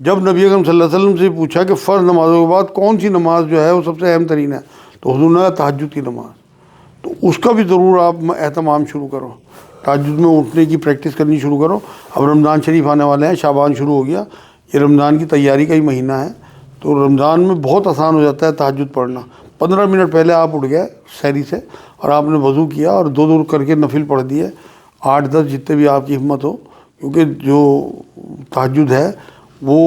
جب نبی اکرم صلی اللہ علیہ وسلم سے پوچھا کہ فرض نمازوں کے بعد کون سی نماز جو ہے وہ سب سے اہم ترین ہے، تو حضور نے کہا تہجد کی نماز. تو اس کا بھی ضرور آپ اہتمام شروع کرو، تہجد میں اٹھنے کی پریکٹس کرنی شروع کرو. اب رمضان شریف آنے والے ہیں، شعبان شروع ہو گیا، یہ رمضان کی تیاری کا ہی مہینہ ہے. تو رمضان میں بہت آسان ہو جاتا ہے تہجد پڑھنا. 15 منٹ پہلے آپ اٹھ گئے سحری سے اور آپ نے وضو کیا اور 2 کر کے نفل پڑھ دیے، 8-10 جتنے بھی آپ کی ہمت ہو، کیونکہ جو تہجد ہے وہ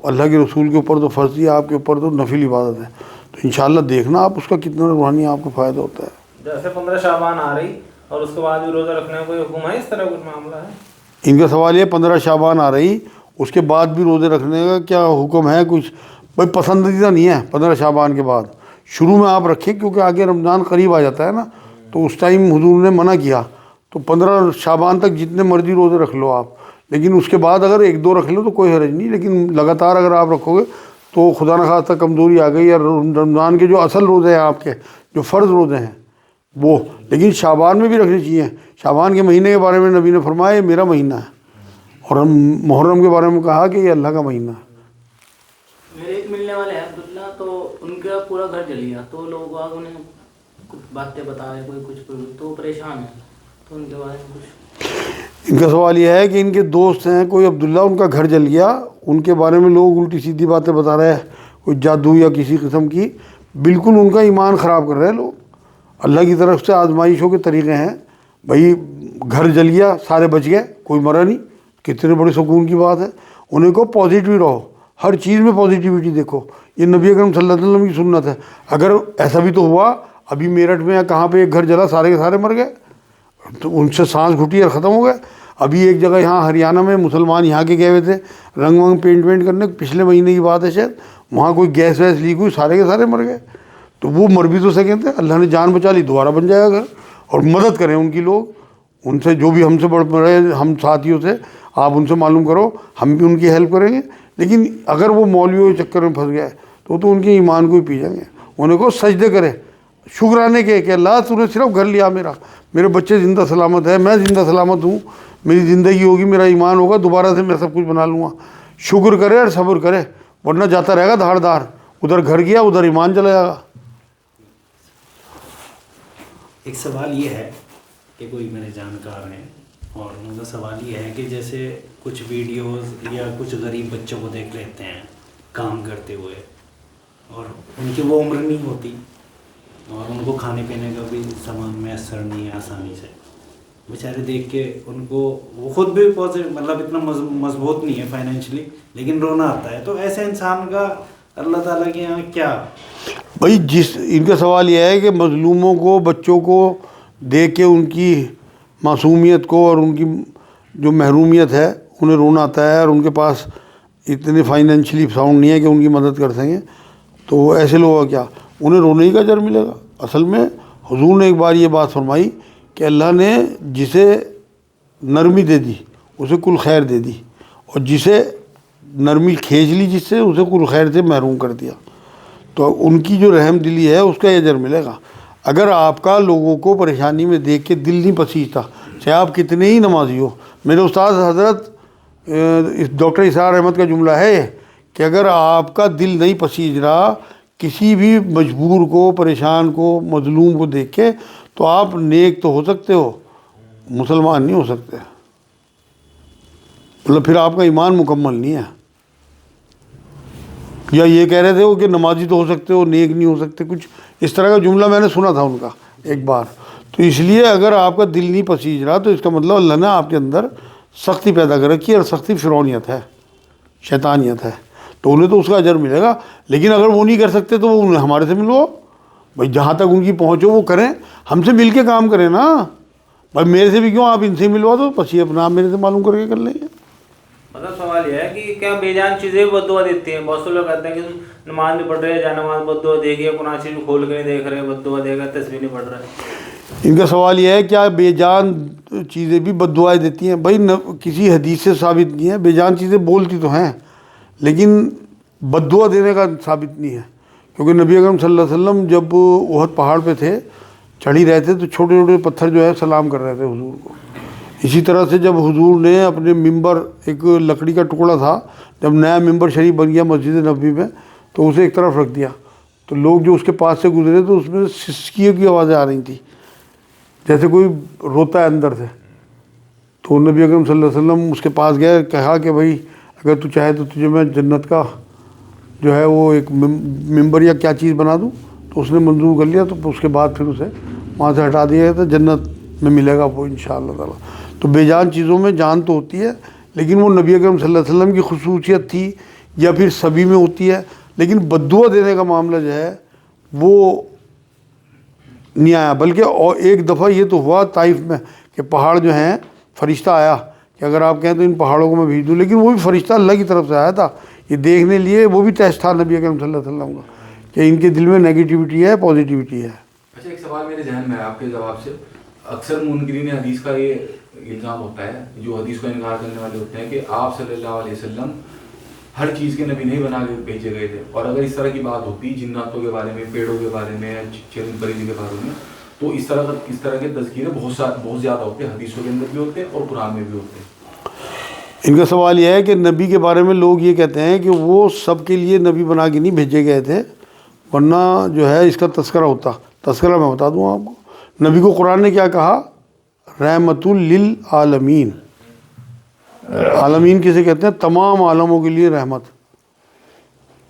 اللہ کے رسول کے اوپر تو فرضی ہے، آپ کے اوپر تو نفل عبادت ہے. تو انشاءاللہ دیکھنا آپ اس کا کتنا روحانی آپ کو فائدہ ہوتا ہے. جیسے 15 شعبان آ رہی اور اس کے بعد بھی روزہ رکھنے کا کوئی حکم ہے، اس طرح کچھ معاملہ ہے؟ ان کا سوال یہ 15 شعبان آ رہی اس کے بعد بھی روزے رکھنے کا کیا حکم ہے؟ کچھ بھائی پسندیدہ نہیں ہے 15 شعبان کے بعد، شروع میں آپ رکھیں کیونکہ آگے رمضان قریب آ جاتا ہے نا، تو اس ٹائم حضور نے منع کیا. تو 15 شعبان تک جتنے مرضی روزے رکھ لو آپ، لیکن اس کے بعد اگر 1-2 رکھ لو تو کوئی حرج نہیں. لیکن لگاتار اگر آپ رکھو گے تو خدا نخواستہ کمزوری آ گئی، یا رمضان کے جو اصل روزے ہیں آپ کے جو فرض روزے ہیں وہ، لیکن شعبان میں بھی رکھنے چاہیے. شعبان کے مہینے کے بارے میں نبی نے فرمایا یہ میرا مہینہ ہے، اور ہم محرم کے بارے میں کہا کہ یہ اللہ کا مہینہ ہے. میرے ایک ملنے والے ہیں عبداللہ، تو ان کا پورا گھر جل گیا، تو لوگ آگ انہیں کچھ باتیں بتا رہے، کوئی کچھ تو پریشان ہے، تو ان کے بارے میں کچھ. ان کا سوال یہ ہے کہ ان کے دوست ہیں کوئی عبداللہ، ان کا گھر جل گیا، ان کے بارے میں لوگ الٹی سیدھی باتیں بتا رہے ہیں، کوئی جادو یا کسی قسم کی. بالکل ان کا ایمان خراب کر رہے ہیں لوگ. اللہ کی طرف سے آزمائشوں کے طریقے ہیں. بھائی گھر جل گیا، سارے بچ گئے، کوئی مرا نہیں، کتنے بڑے سکون کی بات ہے. انہیں کو پازیٹیو رہو، ہر چیز میں پازیٹیوٹی دیکھو. یہ نبی اکرم صلی اللہ علیہ وسلم کی سنت ہے. اگر ایسا بھی تو ہوا ابھی میرٹھ میں یا کہاں پہ ایک گھر جلا، سارے کے سارے مر گئے، تو ان سے سانس گھٹی اور ختم ہو گئے. ابھی ایک جگہ یہاں ہریانہ میں مسلمان یہاں کے گئے ہوئے تھے رنگ ونگ پینٹ وینٹ کرنے، پچھلے مہینے کی بات ہے شاید، وہاں کوئی گیس ویس لیک ہوئی، سارے کے سارے مر گئے. تو وہ مر بھی تو سکیں تھے، اللہ نے جان بچا لی، دوبارہ بن جائے گا گھر. اور مدد کریں ان کی لوگ، ان سے جو بھی ہم سے بڑھ رہے ہم ساتھیوں سے آپ ان سے معلوم کرو، ہم بھی ان کی ہیلپ کریں گے. لیکن اگر وہ مولویوں کے چکر میں پھنس گئے تو ان کے ایمان کو ہی پی جائیں گے. انہیں کو سجدے کرے، شکرانے کے کہ اللہ تو نے صرف گھر لیا میرا، میرے بچے زندہ سلامت ہیں، میں زندہ سلامت ہوں، میری زندگی ہوگی، میرا ایمان ہوگا، دوبارہ سے میں سب کچھ بنا لوں گا. شکر کرے اور صبر کرے، ورنہ جاتا رہے گا دھاڑ دھاڑ، ادھر گھر گیا ادھر ایمان چلا جائے گا. ایک سوال یہ ہے کہ کوئی میرے جانکار ہیں، اور ان کا سوال یہ ہے کہ جیسے کچھ ویڈیوز یا کچھ غریب بچوں کو دیکھ لیتے ہیں کام کرتے ہوئے، اور ان کی وہ عمر نہیں ہوتی، اور ان کو کھانے پینے کا بھی سامان میسر نہیں ہے آسانی سے، بیچارے دیکھ کے ان کو، وہ خود بھی مطلب اتنا مضبوط نہیں ہے فائنینشلی، لیکن رونا آتا ہے. تو ایسے انسان کا اللہ تعالیٰ کے یہاں کیا؟ بھائی ان کا سوال یہ ہے کہ مظلوموں کو، بچوں کو دیکھ کے ان کی معصومیت کو اور ان کی جو محرومیت ہے انہیں رونا آتا ہے، اور ان کے پاس اتنے فائنینشلی ساؤنڈ نہیں ہے کہ ان کی مدد کر سکیں. تو ایسے لوگوں کا کیا، انہیں رونے ہی کا اجر ملے گا. اصل میں حضور نے ایک بار یہ بات فرمائی کہ اللہ نے جسے نرمی دے دی اسے کل خیر دے دی، اور جسے نرمی کھینچ لی جس سے اسے کل خیر سے محروم کر دیا. تو ان کی جو رحم دلی ہے اس کا اجر ملے گا. اگر آپ کا لوگوں کو پریشانی میں دیکھ کے دل نہیں پسیجتا، چاہے آپ کتنے ہی نمازی ہو. میرے استاد حضرت ڈاکٹر اسرار احمد کا جملہ ہے کہ اگر آپ کا دل نہیں پسیج رہا کسی بھی مجبور کو، پریشان کو، مظلوم کو دیکھ کے، تو آپ نیک تو ہو سکتے ہو، مسلمان نہیں ہو سکتے. مطلب پھر آپ کا ایمان مکمل نہیں ہے. یا یہ کہہ رہے تھے وہ کہ نمازی تو ہو سکتے ہو، نیک نہیں ہو سکتے، کچھ اس طرح کا جملہ میں نے سنا تھا ان کا ایک بار. تو اس لیے اگر آپ کا دل نہیں پسیج رہا تو اس کا مطلب اللہ نے آپ کے اندر سختی پیدا کر رکھی ہے، اور سختی فرعونیت ہے، شیطانیت ہے. تو انہیں تو اس کا اجر ملے گا. لیکن اگر وہ نہیں کر سکتے تو وہ ہمارے سے ملو بھائی، جہاں تک ان کی پہنچو وہ کریں، ہم سے مل کے کام کریں نا بھائی. میرے سے بھی کیوں، آپ ان سے ملوا دو، بس یہ اپنا آپ میرے سے معلوم کر کے کر لیں گے. مطلب سوال یہ ہے کہ کیا بے جان چیزیں بھی بد دعا دیتی ہیں؟ بہت سے لوگ کہتے ہیں کہ نماز نہیں پڑھ رہے، جا نماز بد دعا دے گی، قرآن شریف کھول کے نہیں دیکھ رہے بد دعا دے گا، تصویر نہیں پڑھ رہے. ان کا سوال یہ ہے کیا بے جان چیزیں بھی بد دعائیں دیتی ہیں؟ بھائی کسی حدیث سے ثابت نہیں ہے. بے جان چیزیں بولتی تو ہیں لیکن بد دعا دینے کا ثابت نہیں ہے. کیونکہ نبی اکرم صلی اللہ علیہ وسلم جب احد پہاڑ پہ تھے، چڑھ ہی رہے تھے، تو چھوٹے چھوٹے پتھر جو ہے سلام کر رہے تھے حضور کو. اسی طرح سے جب حضور نے اپنے ممبر، ایک لکڑی کا ٹکڑا تھا، جب نیا ممبر شریف بن گیا مسجد نبوی میں تو اسے ایک طرف رکھ دیا، تو لوگ جو اس کے پاس سے گزرے تو اس میں سسکیوں کی آوازیں آ رہی تھیں، جیسے کوئی روتا ہے اندر سے. تو نبی اکرم صلی اللہ علیہ وسلم اس کے پاس گئے، کہا کہ بھائی اگر تو چاہے تو تجھے میں جنت کا جو ہے وہ ایک ممبر یا کیا چیز بنا دوں. تو اس نے منظور کر لیا، تو اس کے بعد پھر اسے وہاں سے ہٹا دیا تو جنت میں ملے گا وہ انشاءاللہ تعالیٰ. تو بے جان چیزوں میں جان تو ہوتی ہے، لیکن وہ نبی اکرم صلی اللہ علیہ وسلم کی خصوصیت تھی یا پھر سبھی میں ہوتی ہے. لیکن بددعا دینے کا معاملہ جو ہے وہ نہیں آیا. بلکہ اور ایک دفعہ یہ تو ہوا طائف میں کہ پہاڑ جو ہیں، فرشتہ آیا کہ اگر آپ کہیں تو ان پہاڑوں کو میں بھیج دوں، لیکن وہ بھی فرشتہ اللہ کی طرف سے آیا تھا یہ دیکھنے لیے. وہ بھی ٹیسٹ تھا نبی اکرم صلی اللہ علیہ وسلم کا کہ ان کے دل میں نیگیٹیوٹی ہے پازیٹیوٹی ہے. اچھا، ایک سوال میرے ذہن میں ہے آپ کے جواب سے. اکثر منکرین حدیث کا یہ الزام ہوتا ہے، جو حدیث کو انکار کرنے والے ہوتے ہیں، کہ آپ صلی اللہ علیہ وسلم ہر چیز کے نبی نہیں بنا کے بھیجے گئے تھے. اور اگر اس طرح کی بات ہوتی جناتوں کے بارے میں، پیڑوں کے بارے میں، چرند پرندے کے بارے میں، تو اس طرح کے تذکیرے بہت زیادہ ہوتے ہیں، حدیثوں کے اندر بھی ہوتے ہیں اور قرآن میں بھی ہوتے ہیں. ان کا سوال یہ ہے کہ نبی کے بارے میں لوگ یہ کہتے ہیں کہ وہ سب کے لیے نبی بنا کے نہیں بھیجے گئے تھے، ورنہ جو ہے اس کا تذکرہ ہوتا. تذکرہ میں بتا دوں آپ کو، نبی کو قرآن نے کیا کہا؟ رحمت للعالمین. عالمین کسے کہتے ہیں؟ تمام عالموں کے لیے رحمت.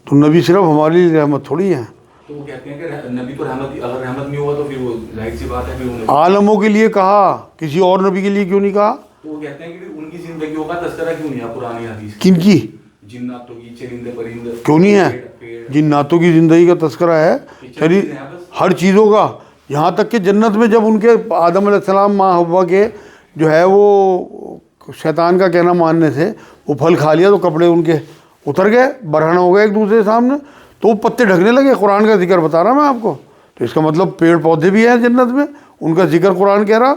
تو نبی صرف ہمارے لیے رحمت تھوڑی ہے. تو وہ کہتے ہیں کہ نبی کو رحمت، اگر رحمت نہیں ہوا تو پھر وہ ظاہر سی بات ہے پھر عالموں کے لیے کہا، کسی اور نبی کے لیے کیوں نہیں کہا؟ تو وہ کہتے ہیں کہ ان کی زندگیوں کا تذکرہ کیوں نہیں ہے قرآن حدیث؟ کن کی؟ جناتوں کی، چرندے پرندے کیوں نہیں ہے؟ جناتوں کی زندگی کا تذکرہ ہے، ہر چیزوں کا. یہاں تک کہ جنت میں جب ان کے آدم علیہ السلام ماں حوا کے جو ہے وہ شیطان کا کہنا ماننے سے وہ پھل کھا لیا تو کپڑے ان کے اتر گئے، برہنہ ہو گئے ایک دوسرے کے سامنے، تو وہ پتے ڈھکنے لگے. قرآن کا ذکر بتا رہا میں آپ کو. تو اس کا مطلب پیڑ پودے بھی ہیں جنت میں، ان کا ذکر قرآن کہہ رہا.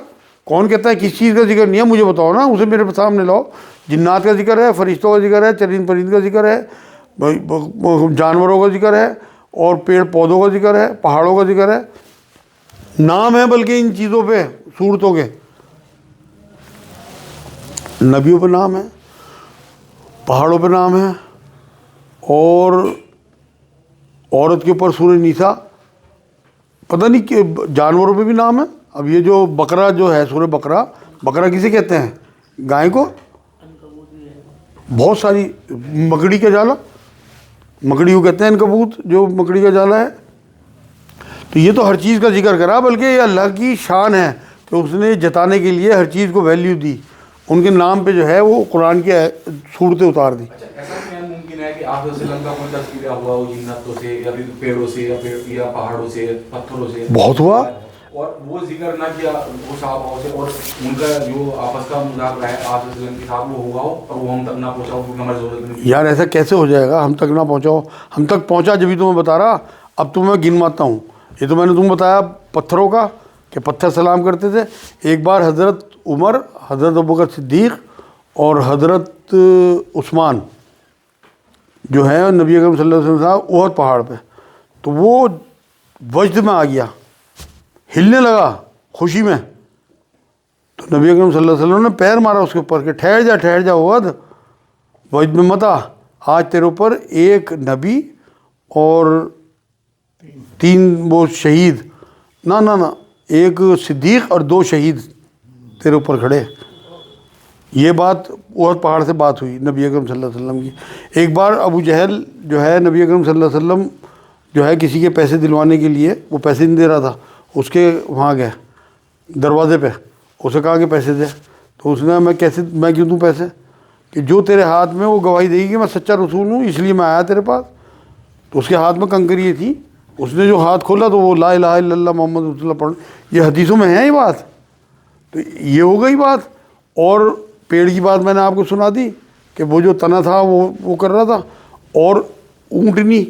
کون کہتا ہے کس چیز کا ذکر نہیں ہے؟ مجھے بتاؤ نا، اسے میرے سامنے لاؤ. جنات کا ذکر ہے، فرشتوں کا ذکر ہے، چرند پرند کا ذکر ہے، جانوروں کا ذکر ہے، اور پیڑ پودوں کا ذکر ہے، پہاڑوں کا ذکر ہے. نام ہے بلکہ ان چیزوں پہ، صورتوں کے، نبیوں پہ نام ہے، پہاڑوں پہ نام ہے، اور عورت کے اوپر سورہ نیسا، پتہ نہیں کہ جانوروں پہ بھی نام ہے. اب یہ جو بقرہ جو ہے، سورہ بقرہ، بقرہ کسے کہتے ہیں؟ گائے کو. بہت ساری، مکڑی کا جالا، مکڑی کو کہتے ہیں عنکبوت، جو مکڑی کا جالا ہے. تو یہ تو ہر چیز کا ذکر کرا، بلکہ یہ اللہ کی شان ہے کہ اس نے جتانے کے لیے ہر چیز کو ویلیو دی. ان کے نام پہ جو ہے وہ قرآن کی صورتیں اتار دی. اچھا، ایسا کیا ممکن ہے کہ آپ صلی اللہ علیہ وسلم کا کوئی تذکرہ ہوا ہو جناتوں سے یا پھر پیڑوں سے یا پہاڑوں سے، پتھروں سے؟ بہت ہوا. اور وہ ذکر نہ کیا وہ صحابہ سے، اور ان کا جو آپس کا مذاکرہ ہے آپ صلی اللہ علیہ وسلم کے ساتھ وہ ہوا ہو اور وہ ہم تک نہ پہنچا ہو کیونکہ ہماری ضرورت نہیں. یار ایسا کیسے ہو جائے گا؟ ہم تک نہ پہنچاؤ، ہم تک پہنچا جبھی تو میں بتا رہا. اب تو میں گنواتا ہوں. یہ تو میں نے تمہیں بتایا پتھروں کا کہ پتھر سلام کرتے تھے. ایک بار حضرت عمر، حضرت ابوبکر صدیق اور حضرت عثمان جو ہے نبی اکرم صلی اللہ علیہ وسلم صاحب احد پہاڑ پہ، تو وہ وجد میں آ گیا، ہلنے لگا خوشی میں. تو نبی اکرم صلی اللہ علیہ وسلم نے پیر مارا اس کے اوپر کہ ٹھہر جا ٹھہر جا احد، وجد میں مت آ. آج تیرے اوپر ایک نبی اور 3 وہ شہید، نہ ایک صدیق اور 2 شہید تیرے اوپر کھڑے. یہ بات احد پہاڑ سے بات ہوئی نبی اکرم صلی اللہ علیہ وسلم کی. ایک بار ابو جہل جو ہے نبی اکرم صلی اللہ علیہ وسلم جو ہے کسی کے پیسے دلوانے کے لیے، وہ پیسے نہیں دے رہا تھا، اس کے وہاں گئے دروازے پہ، اسے کہا کہ پیسے دے. تو اس نے میں کیوں دوں پیسے؟ کہ جو تیرے ہاتھ میں وہ گواہی دے گی کہ میں سچا رسول ہوں، اس لیے میں آیا تیرے پاس. تو اس کے ہاتھ میں کنکریاں تھی، اس نے جو ہاتھ کھولا تو وہ لا الہ الا اللہ محمد رسول اللہ پڑھ. یہ حدیثوں میں ہے یہ بات. تو یہ ہو گئی بات. اور پیڑ کی بات میں نے آپ کو سنا دی کہ وہ جو تنا تھا وہ کر رہا تھا. اور اونٹنی،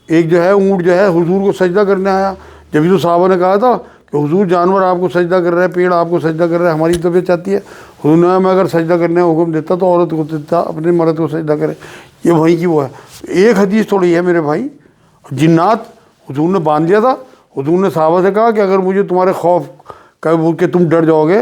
ایک جو ہے اونٹ جو ہے حضور کو سجدہ کرنے آیا. جبھی تو صحابہ نے کہا تھا کہ حضور جانور آپ کو سجدہ کر رہا ہے، پیڑ آپ کو سجدہ کر رہا ہے، ہماری طبیعت چاہتی ہے. حضور نے میں اگر سجدہ کرنے کا حکم دیتا تو عورت کو دیتا اپنے مرد کو سجدہ کرے. یہ وہیں کی وہ ہے. ایک حدیث تھوڑی ہے میرے بھائی. جنات حضور نے باندھ لیا تھا. حضور نے صحابہ سے کہا کہ اگر مجھے تمہارے خوف کہ تم ڈر جاؤ گے،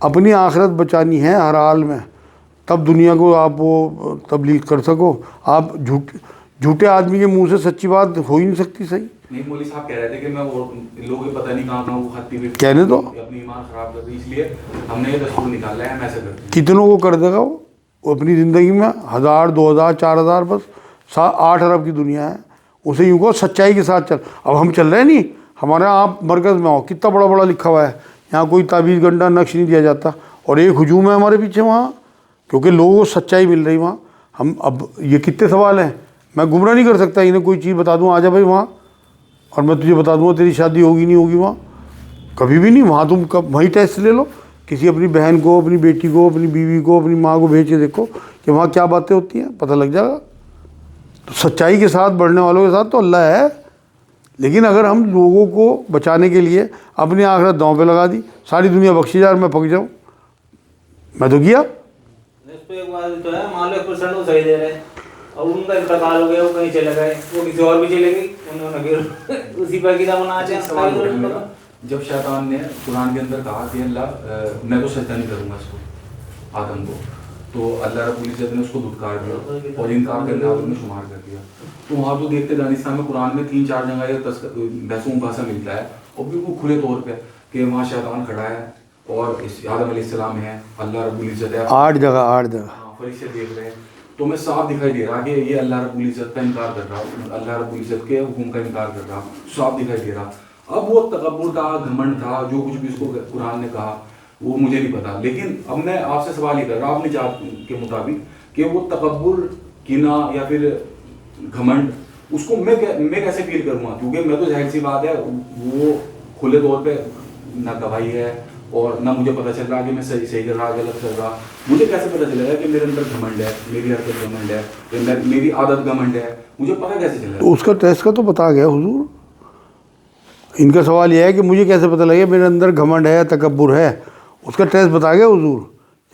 اپنی آخرت بچانی ہے ہر حال میں، تب دنیا کو آپ وہ تبلیغ کر سکو. آپ جھوٹے آدمی کے منہ سے سچی بات ہو ہی نہیں سکتی. صحیح نہیں مولوی صاحب کہہ رہے تھے کہ میں وہ لوگ پتہ نہیں کہاں کہاں وہ خطی پہ کہنے دو، اپنی ایمان خراب کر دی، اس لیے ہم نے یہ دستور نکالا ہے، ہم ایسا کرتے ہیں. کتنوں کو کر دے گا وہ اپنی زندگی میں 1000 2000 4000 بس 8 ارب کی دنیا ہے. اسے یوں کہو سچائی کے ساتھ چل. اب ہم چل رہے نہیں، ہمارے یہاں آپ مرکز میں ہو کتنا بڑا بڑا لکھا ہوا ہے، یہاں کوئی تعویذ گنڈا نقش نہیں دیا جاتا، اور ایک ہجوم ہے ہمارے پیچھے وہاں، کیونکہ لوگوں کو سچائی مل رہی وہاں. ہم اب یہ کتنے سوال ہیں، میں گمراہ نہیں کر سکتا انہیں کوئی چیز بتا دوں آ جا بھائی وہاں، اور میں تجھے بتا دوں گا تیری شادی ہوگی نہیں ہوگی وہاں، کبھی بھی نہیں. وہاں تم وہیں ٹیسٹ لے لو، کسی اپنی بہن کو، اپنی بیٹی کو، اپنی بیوی کو، اپنی ماں کو بھیج کے دیکھو کہ وہاں کیا باتیں ہوتی ہیں، پتہ لگ جائے گا. تو سچائی کے ساتھ بڑھنے والوں کے ساتھ تو اللہ ہے. لیکن اگر ہم لوگوں کو بچانے کے لیے اپنی آخرت داؤں پہ لگا دی، ساری دنیا بخشی جا میں پک جاؤں، میں تو کیا. اس پہ ایک بات تو ہے، مان لو 1% وہ صحیح دے رہے ہیں اور ان کا انتقال ہو گیا، وہ کہیں چلے گئے، وہ کسی اور بھی چلے گئی، انہوں نے پھر اسی پر کتاب بنا چاہے. جب شیطان نے قرآن کے اندر کہا کہ اللہ میں تو سجدہ نہیں کروں گا اس کو، آدم کو، تو اللہ رب العزت نے اس کو دھتکار دیا اور انکار کرنے والوں میں شمار کر دیا. تو وہاں تو دیکھتے دانستان میں قرآن میں 3-4 جگہ یہ بحثوں کا ملتا ہے، اور بالکل کھلے طور پہ کہ وہاں شیطان کھڑا ہے اور آدم علیہ السلام ہے، اللہ رب العزت ہے، 8 جگہ فرشتے دیکھ رہے ہیں. تو میں صاف دکھائی دے رہا کہ یہ اللہ رب العزت کا انکار کر رہا، اللہ رب العزت کے حکم کا انکار کر رہا، صاف دکھائی دے رہا. اب وہ تکبر تھا، گھمنڈ تھا، جو کچھ بھی اس کو قرآن نے کہا وہ مجھے نہیں پتا. لیکن اب میں آپ سے سوال یہ کر رہا ہوں اپنی جات کے مطابق کہ وہ تکبر، کینہ یا پھر گھمنڈ، اس کو میں کیسے فیل کروں گا؟ کیونکہ میں تو ظاہر سی بات ہے وہ کھلے طور پہ نہ گواہی ہے اور نہ مجھے پتہ چل رہا کہ میں صحیح کر رہا غلط کر رہا. مجھے کیسے پتہ چلے گا کہ میرے اندر گھمنڈ ہے، میری حرکت گھمنڈ ہے، میری عادت گھمنڈ ہے؟ مجھے پتہ کیسے چلے گا؟ اس کا ٹیسٹ کا تو بتا گیا حضور. ان کا سوال یہ ہے کہ مجھے کیسے پتہ لگے میرے اندر گھمنڈ ہے، تکبر ہے. اس کا ٹیسٹ بتا گیا حضور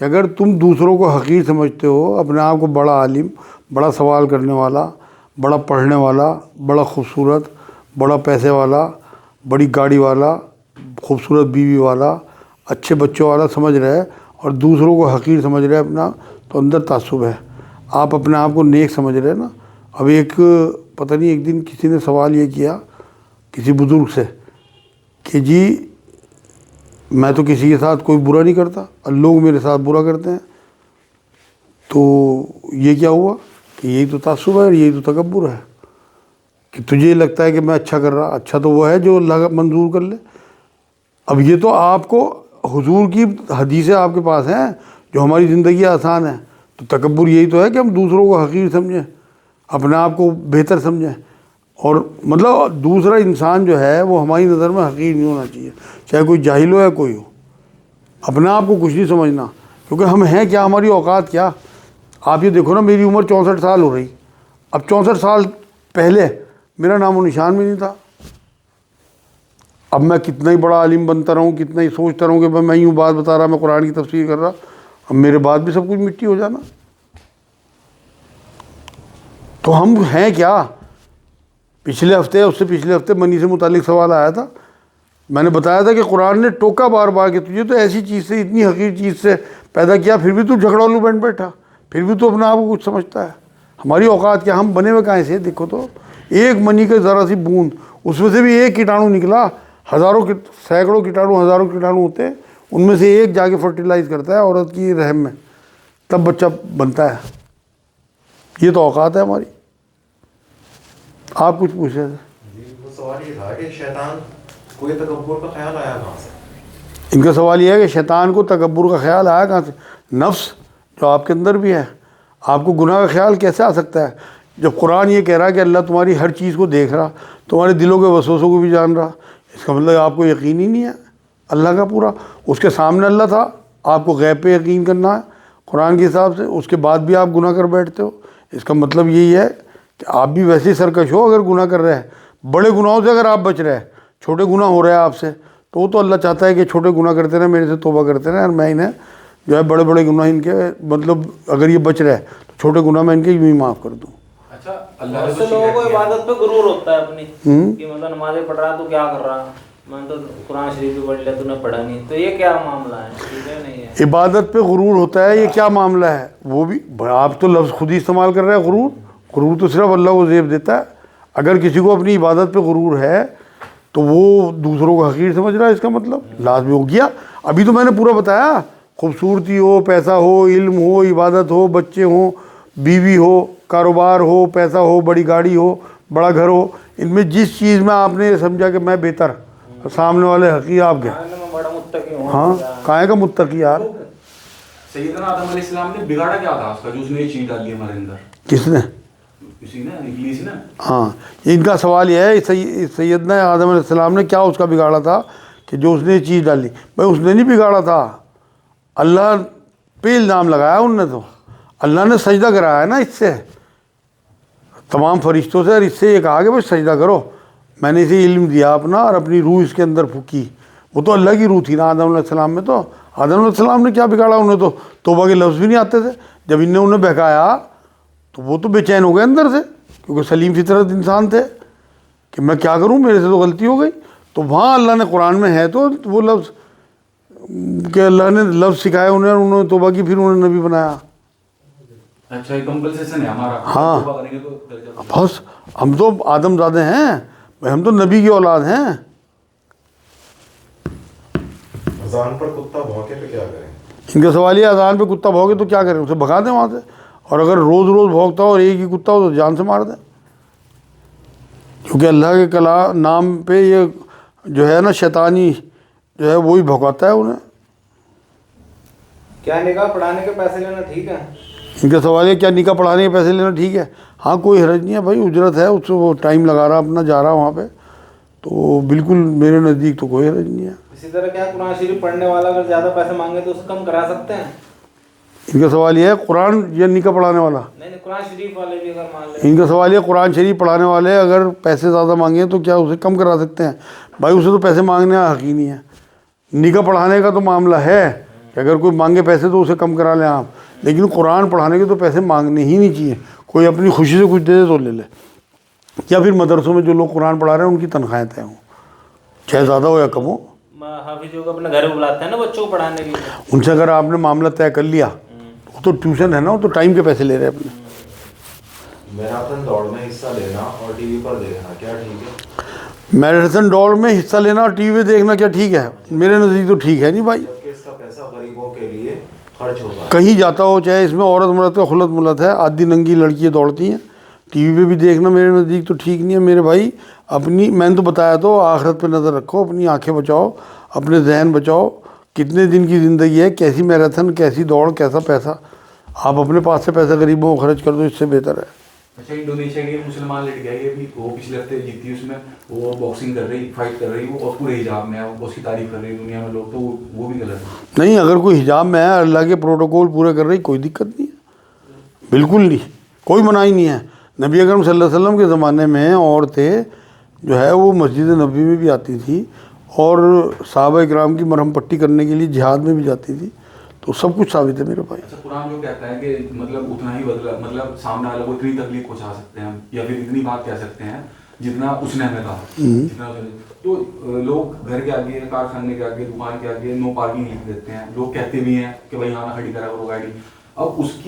کہ اگر تم دوسروں کو حقیر سمجھتے ہو، اپنے آپ کو بڑا عالم، بڑا سوال کرنے والا، بڑا پڑھنے والا، بڑا خوبصورت، بڑا پیسے والا، بڑی گاڑی والا، خوبصورت بیوی والا، اچھے بچوں والا سمجھ رہے اور دوسروں کو حقیر سمجھ رہے اپنا، تو اندر تعصب ہے. آپ اپنے آپ کو نیک سمجھ رہے نا. اب ایک پتہ نہیں ایک دن کسی نے سوال یہ کیا کسی بزرگ سے کہ جی میں تو کسی کے ساتھ کوئی برا نہیں کرتا اور لوگ میرے ساتھ برا کرتے ہیں، تو یہ کیا ہوا کہ یہی تو تعصب ہے اور یہی تو تکبر ہے کہ تجھے لگتا ہے کہ میں اچھا کر رہا. اچھا تو وہ ہے جو اللہ منظور کر لے. اب یہ تو آپ کو حضور کی حدیثیں آپ کے پاس ہیں جو ہماری زندگی آسان ہے. تو تکبر یہی تو ہے کہ ہم دوسروں کو حقیر سمجھیں، اپنے آپ کو بہتر سمجھیں، اور مطلب دوسرا انسان جو ہے وہ ہماری نظر میں حقیر نہیں ہونا چاہیے، چاہے کوئی جاہل ہو یا کوئی ہو. اپنے آپ کو کچھ نہیں سمجھنا، کیونکہ ہم ہیں کیا، ہماری اوقات کیا. آپ یہ دیکھو نا، میری عمر 64 سال ہو رہی. اب 64 سال پہلے میرا نام و نشان بھی نہیں تھا. اب میں کتنا ہی بڑا عالم بنتا رہوں، کتنا ہی سوچتا رہوں کہ میں یوں بات بتا رہا، میں قرآن کی تفسیر کر رہا، اب میرے بعد بھی سب کچھ مٹی ہو جانا. تو ہم ہیں کیا. پچھلے ہفتے، اس سے پچھلے ہفتے منی سے متعلق سوال آیا تھا. میں نے بتایا تھا کہ قرآن نے ٹوکا بار بار کہ تجھے تو ایسی چیز سے، اتنی حقیر چیز سے پیدا کیا، پھر بھی تو جھگڑالو بن بیٹھا، پھر بھی تو اپنے آپ کو کچھ سمجھتا ہے. ہماری اوقات کیا، ہم بنے ہوئے کہاں سے. دیکھو تو ایک منی کا ذرا سی بوند، اس میں سے بھی ایک کیٹانو نکلا. ہزاروں سینکڑوں کیٹانو، ہزاروں کیٹانو ہوتے ہیں، ان میں سے ایک جا کے فرٹیلائز کرتا ہے عورت کی رحم میں، تب بچہ بنتا ہے. یہ تو اوقات ہے ہماری. آپ کچھ پوچھ رہے تھے؟ جی وہ سوال یہ تھا کہ شیطان کو یہ تکبر کا خیال آیا کہاں سے؟ ان کا سوال یہ ہے کہ شیطان کو تکبر کا خیال آیا کہاں سے. نفس جو آپ کے اندر بھی ہے، آپ کو گناہ کا خیال کیسے آ سکتا ہے جب قرآن یہ کہہ رہا ہے کہ اللہ تمہاری ہر چیز کو دیکھ رہا، تمہارے دلوں کے وسوسوں کو بھی جان رہا. اس کا مطلب آپ کو یقین ہی نہیں ہے اللہ کا پورا. اس کے سامنے اللہ تھا، آپ کو غیب پہ یقین کرنا ہے قرآن کے حساب سے، اس کے بعد بھی آپ گناہ کر بیٹھتے ہو. اس کا مطلب یہی ہے کہ آپ بھی ویسے ہی سرکش ہو اگر گناہ کر رہے ہیں. بڑے گناہوں سے اگر آپ بچ رہے ہیں، چھوٹے گناہ ہو رہے ہیں آپ سے، تو وہ تو اللہ چاہتا ہے کہ چھوٹے گناہ کرتے رہے، میرے سے توبہ کرتے رہے، اور میں انہیں جو ہے بڑے بڑے گناہ ان کے مطلب اگر یہ بچ رہے تو چھوٹے گناہ میں ان کے یوں ہی معاف کر دوں. اچھا اللہ بہت سے لوگوں کو عبادت پہ غرور ہوتا ہے اپنی، کہ مطلب نمازیں پڑھ رہا تو کیا کر رہا، میں تو قرآن شریف بھی پڑھ لیا، تو نے پڑھا نہیں، تو یہ کیا معاملہ ہے؟ ٹھیک ہے نہیں عبادت پہ غرور ہوتا ہے، یہ کیا معاملہ ہے؟ وہ بھی آپ تو لفظ خود ہی استعمال کر رہے ہیں غرور. غرور تو صرف اللہ کو زیب دیتا ہے. اگر کسی کو اپنی عبادت پہ غرور ہے تو وہ دوسروں کو حقیر سمجھ رہا ہے، اس کا مطلب لازمی ہو گیا. ابھی تو میں نے پورا بتایا، خوبصورتی ہو، پیسہ ہو، علم ہو، عبادت ہو، بچے ہوں، بیوی ہو، کاروبار ہو، پیسہ ہو، بڑی گاڑی ہو، بڑا گھر ہو، ان میں جس چیز میں آپ نے سمجھا کہ میں بہتر، سامنے والے حقیر آپ گئے. میں بڑا متقی ہوں. ہاں کائیں کا متقی یار. سیدنا آدم علیہ السلام نے بگاڑا کیا تھا اس کا جو اس نے یہ چیز ڈالی ہمارے اندر؟ کس نے؟ اسی نے، ابلیس نے. ہاں ان کا سوال یہ ہے سیدنا آدم علیہ السلام نے کیا اس کا بگاڑا تھا کہ جو اس نے یہ چیز ڈالی؟ بھائی اس نے نہیں بگاڑا تھا، اللہ پہ الزام لگایا ان نے. تو اللہ نے سجدہ کرایا نا اس سے، تمام فرشتوں سے، اور اس سے یہ کہا کہ بھائی سجدہ کرو. میں نے اسے علم دیا اپنا اور اپنی روح اس کے اندر پھونکی. وہ تو اللہ کی روح تھی نا آدم علیہ السلام میں. تو آدم علیہ السلام نے کیا بگاڑا؟ انہیں تو توبہ کے لفظ بھی نہیں آتے تھے. جب ان نے انہیں بہکایا تو وہ تو بے چین ہو گئے اندر سے، کیونکہ سلیم فطرت انسان تھے کہ میں کیا کروں، میرے سے تو غلطی ہو گئی. تو وہاں اللہ نے قرآن میں ہے تو وہ لفظ کہ اللہ نے لفظ سکھائے انہیں، اور انہوں نے توبہ کی، پھر انہوں نے نبی بنایا. اچھا یہ کمپلسیشن ہے ہمارا. ہاں توبہ کریں گے تو درجہ. بس ہم تو آدم زادے ہیں، ہم تو نبی کی اولاد ہیں. اذان پر کتا بھونکے پہ کیا کریں؟ ان کا سوال یہ اذان پہ کتا بھونکے تو کیا کریں؟ اسے بھگا دیں وہاں سے. اور اگر روز روز بھونکتا ہو اور ایک ہی کتا ہو تو جان سے مار دیں. کیونکہ اللہ کے نام پہ یہ جو ہے نا شیطانی جو ہے وہی بھونکاتا ہے انہیں. کیا نکاح پڑھانے کے پیسے لینا ٹھیک ہے؟ ان کا سوال ہے کیا نکاح پڑھانے کے پیسے لینا ٹھیک ہے؟ ہاں کوئی حرج نہیں ہے بھائی، اجرت ہے اس سے، وہ ٹائم لگا رہا اپنا، جا رہا وہاں پہ، تو بالکل میرے نزدیک تو کوئی حرج نہیں ہے. اسی طرح کیا قرآن شریف پڑھنے والا اگر زیادہ پیسے مانگے تو اسے کم کرا سکتے ہیں؟ ان کا سوال یہ ہے قرآن یا نکاح پڑھانے والا؟ نہیں قرآن شریف والے بھی اگر مان لیں. ان کا سوال یہ قرآن شریف پڑھانے والے اگر پیسے زیادہ مانگیں تو کیا اسے کم کرا سکتے ہیں؟ بھائی اسے تو پیسے مانگنے کا حق ہی نہیں ہے. نکاح پڑھانے کا تو معاملہ ہے کہ اگر کوئی مانگے پیسے تو اسے کم کرا لیں آپ، لیکن قرآن پڑھانے کے تو پیسے مانگنے ہی نہیں چاہیے. کوئی اپنی خوشی سے کچھ دے دے تو لے لے. یا پھر مدرسوں میں جو لوگ قرآن پڑھا رہے ہیں ان کی تنخواہیں طے ہوں، چاہے زیادہ ہو یا کم ہو. حافظوں کو اپنے گھر بلاتے ہیں نا بچوں کو پڑھانے کے لیے. ان سے اگر آپ نے معاملہ طے کر لیا، وہ تو ٹیوشن ہے نا، وہ تو ٹائم کے پیسے لے رہے ہیں اپنے. میراتھن دوڑ میں حصہ لینا اور ٹی وی پر دیکھنا کیا ٹھیک ہے؟ میراتھن دوڑ میں حصہ لینا اور ٹی وی دیکھنا کیا ٹھیک ہے؟ میرے نزدیک تو ٹھیک ہے نہیں بھائی. جبکہ اس کا پیسہ غریبوں کے لیے خرچ ہوگا. کہیں جاتا ہو، چاہے اس میں عورت مرد کا خلط ملت ہے، آدھی ننگی لڑکیاں دوڑتی ہیں، ٹی وی پہ بھی دیکھنا میرے نزدیک تو ٹھیک نہیں ہے میرے بھائی. اپنی میں نے تو بتایا تو آخرت پہ نظر رکھو، اپنی آنکھیں بچاؤ، اپنے ذہن بچاؤ. کتنے دن کی زندگی ہے، کیسی میراتھن، کیسی دوڑ، کیسا پیسہ. آپ اپنے پاس سے پیسہ غریبوں کو خرچ کر دو، اس سے بہتر ہے. اچھا انڈونیشیا کی مسلمان لڑکی ہے یہ بھی، وہ پچھلے ہفتے جیتی، اس میں وہ باکسنگ کر رہی، فائٹ کر رہی، وہ پورے حجاب میں ہے، وہ اس کی تعریف کر رہی دنیا میں لوگ، تو وہ بھی غلط ہے. نہیں اگر کوئی حجاب میں ہے، اللہ کے پروٹوکول پورے کر رہی، کوئی دقت نہیں ہے، بالکل نہیں، کوئی منائی نہیں ہے. نبی اکرم صلی اللہ علیہ وسلم کے زمانے میں عورتیں جو ہے وہ مسجد نبوی میں بھی آتی تھی اور صحابہ اکرام کی مرہم پٹی کرنے کے لیے جہاد میں بھی جاتی تھی. تو سب کچھ ثابت ہے میرے بھائی. اچھا قرآن جو کہتا ہے کہ مطلب اتنا ہی بدلا، مطلب سامنے والے کو اتنی تکلیف پہنچا سکتے ہیں یا پھر اتنی بات کہہ سکتے ہیں جتنا اس نے ہمیں کہا. جتنا تو لوگ گھر کے آگے، کارخانے کے آگے، دکان کے آگے نو پارکنگ لکھ دیتے ہیں. لوگ کہتے بھی ہیں کہ بھائی یہاں کھڑی کرا کرو گاڑی. اب اس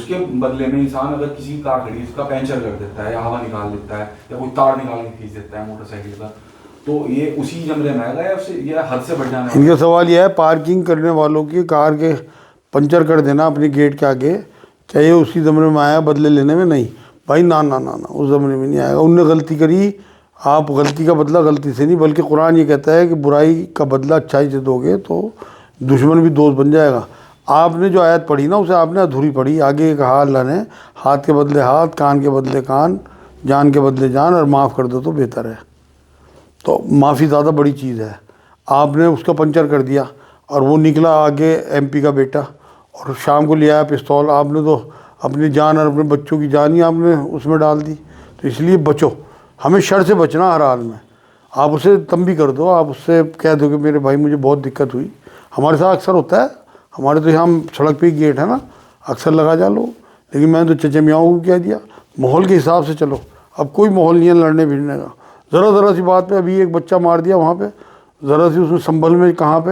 کے بدلے میں انسان اگر کسی کار کھڑی اس کا پینچر کر دیتا ہے یا ہوا نکال دیتا ہے یا کوئی تار نکال کے کھینچ دیتا ہے موٹر سائیکل کا، تو یہ اسی جملے میں آئے گا یا یہ حد سے بڑھ جانا ہے؟ ان کا سوال یہ ہے پارکنگ کرنے والوں کی کار کے پنچر کر دینا اپنی گیٹ کے آگے، کیا یہ اسی زمرے میں آیا بدلے لینے میں؟ نہیں بھائی، نا اس زمرے میں نہیں آئے گا. انہوں نے غلطی کری، آپ غلطی کا بدلہ غلطی سے نہیں، بلکہ قرآن یہ کہتا ہے کہ برائی کا بدلہ اچھائی سے دو گے تو دشمن بھی دوست بن جائے گا. آپ نے جو آیت پڑھی نا اسے آپ نے ادھوری پڑھی. آگے کہا اللہ نے ہاتھ کے بدلے ہاتھ، کان کے بدلے کان، جان کے بدلے جان، اور معاف کر دو تو بہتر ہے. تو معافی زیادہ بڑی چیز ہے. آپ نے اس کا پنچر کر دیا اور وہ نکلا آگے ایم پی کا بیٹا اور شام کو لے آیا پستول، آپ نے تو اپنی جان اور اپنے بچوں کی جان ہی آپ نے اس میں ڈال دی. تو اس لیے بچو، ہمیں شر سے بچنا ہر حال میں. آپ اسے تنبیہ کر دو، آپ اس سے کہہ دو کہ میرے بھائی مجھے بہت دقت ہوئی. ہمارے ساتھ اکثر ہوتا ہے، ہمارے تو یہاں سڑک پہ گیٹ ہے نا، اکثر لگا جا لو، لیکن میں نے تو چچے میاؤں کو کہہ دیا ماحول کے حساب سے چلو. اب کوئی ماحول نہیں ہے لڑنے بھیڑنے کا. ذرا سی بات پہ ابھی ایک بچہ مار دیا وہاں پہ، ذرا سی اس میں سنبھل میں کہاں پہ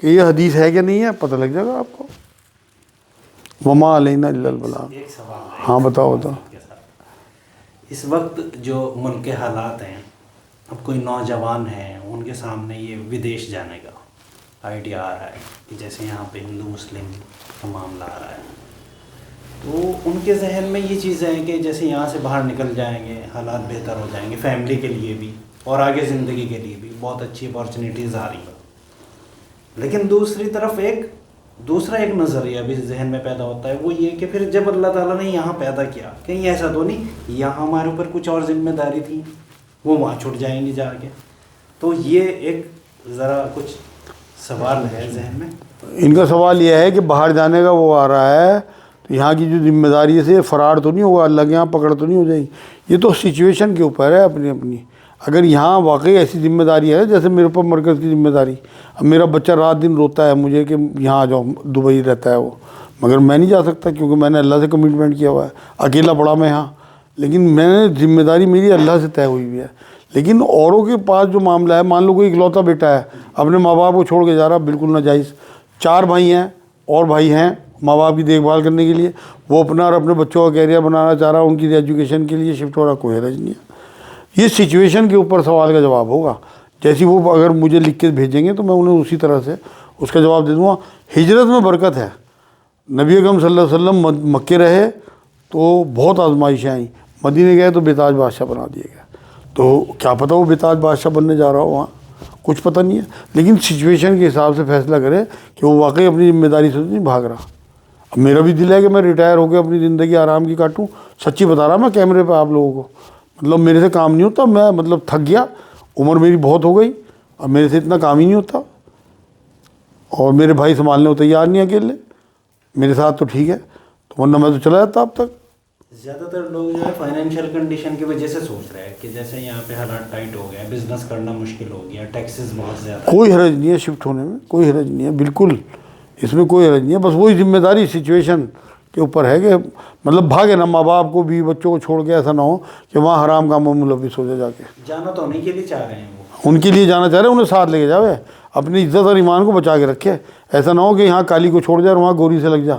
کہ یہ حدیث ہے کہ نہیں ہے پتہ لگ جائے گا آپ کو. وما علینا الا البلاغ. ایک سوال ہے. ہاں بتاؤ بتاؤ. اس وقت جو ملک کے حالات ہیں، اب کوئی نوجوان ہیں ان کے سامنے یہ ودیش جانے کا آئیڈیا آ رہا ہے کہ جیسے یہاں پہ ہندو مسلم کا معاملہ آ رہا ہے، تو ان کے ذہن میں یہ چیزیں ہیں کہ جیسے یہاں سے باہر نکل جائیں گے حالات بہتر ہو جائیں گے، فیملی کے لیے بھی اور آگے زندگی کے لیے بھی بہت اچھی اپارچونیٹیز آ رہی ہیں. لیکن دوسری طرف دوسرا ایک نظریہ بھی ذہن میں پیدا ہوتا ہے، وہ یہ کہ پھر جب اللہ تعالیٰ نے یہاں پیدا کیا، کہیں ایسا تو نہیں یہاں ہمارے اوپر کچھ اور ذمہ داری تھی وہ وہاں چھٹ جائیں گی جا کے. تو یہ ایک ذرا کچھ سوال ہے ذہن میں. ان کا سوال یہ ہے کہ باہر جانے کا وہ آ رہا ہے تو یہاں کی جو ذمہ داری ہے سے فرار تو نہیں ہوگا، اللہ کے یہاں پکڑ تو نہیں ہو جائے گی. یہ تو سچویشن کے اوپر ہے اپنی اپنی. اگر یہاں واقعی ایسی ذمہ داری ہے جیسے میرے اوپر مرکز کی ذمہ داری، اب میرا بچہ رات دن روتا ہے مجھے کہ یہاں آ جاؤ، دبئی رہتا ہے وہ، مگر میں نہیں جا سکتا کیونکہ میں نے اللہ سے کمٹمنٹ کیا ہوا ہے، اکیلا پڑا میں یہاں. لیکن میں نے ذمہ داری میری اللہ سے طے ہوئی ہوئی ہے. لیکن اوروں کے پاس جو معاملہ ہے، مان لو کوئی اکلوتا بیٹا ہے اپنے ماں باپ کو چھوڑ کے جا رہا، بالکل ناجائز. 4 بھائی ہیں اور بھائی ہیں ماں باپ کی دیکھ بھال کرنے کے لیے، وہ اپنا اور اپنے بچوں کا کیریئر بنانا چاہ رہا، ان کی ایجوکیشن کے لیے شفٹ ہو رہا، کوئی حرج نہیں ہے. یہ سچویشن کے اوپر سوال کا جواب ہوگا. جیسی وہ اگر مجھے لکھ کے بھیجیں گے تو میں انہیں اسی طرح سے اس کا جواب دے دوں گا. ہجرت میں برکت ہے. نبی اکرم صلی اللہ علیہ وسلم مکے رہے تو بہت آزمائشیں آئیں، مدینے گئے تو بےتاج بادشاہ بنا دیے گئے. تو کیا پتہ وہ بےتاج بادشاہ بننے جا رہا ہو وہاں، کچھ پتہ نہیں ہے. لیکن سچویشن کے حساب سے فیصلہ کرے کہ وہ واقعی اپنی ذمہ داری سے نہیں بھاگ رہا. اب میرا بھی دل ہے کہ میں ریٹائر ہو کے اپنی زندگی آرام کی کاٹوں. سچی بتا رہا میں کیمرے پہ آپ لوگوں کو، مطلب میرے سے کام نہیں ہوتا، میں مطلب تھک گیا، عمر میری بہت ہو گئی، اب میرے سے اتنا کام ہی نہیں ہوتا. اور میرے بھائی سنبھالنے کو تیار نہیں اکیلے، میرے ساتھ تو ٹھیک ہے، تو ورنہ میں تو چلا جاتا اب تک. زیادہ تر لوگ جو ہے فائنینشیل کنڈیشن کی وجہ سے سوچ رہے ہیں کہ جیسے یہاں پہ حالات ٹائٹ ہو گئے، بزنس کرنا مشکل ہو گیا، ٹیکسز بہت زیادہ. کوئی حرج نہیں ہے شفٹ ہونے میں، کوئی حرج نہیں ہے، بالکل اس میں کوئی حرج نہیں ہے. بس وہی ذمہ داری سچویشن کے اوپر ہے کہ مطلب بھاگے نا ماں باپ کو بھی بچوں کو چھوڑ کے، ایسا نہ ہو کہ وہاں حرام کاموں میں ملوث ہو جائے. جا کے جانا تو انہیں کے لیے چاہ رہے ہیں، وہ ان کے لیے جانا چاہ رہے ہیں، انہیں ساتھ لے کے جاوے، اپنی عزت اور ایمان کو بچا کے رکھے. ایسا نہ ہو کہ یہاں کالی کو چھوڑ جائے اور وہاں گوری سے لگ جا.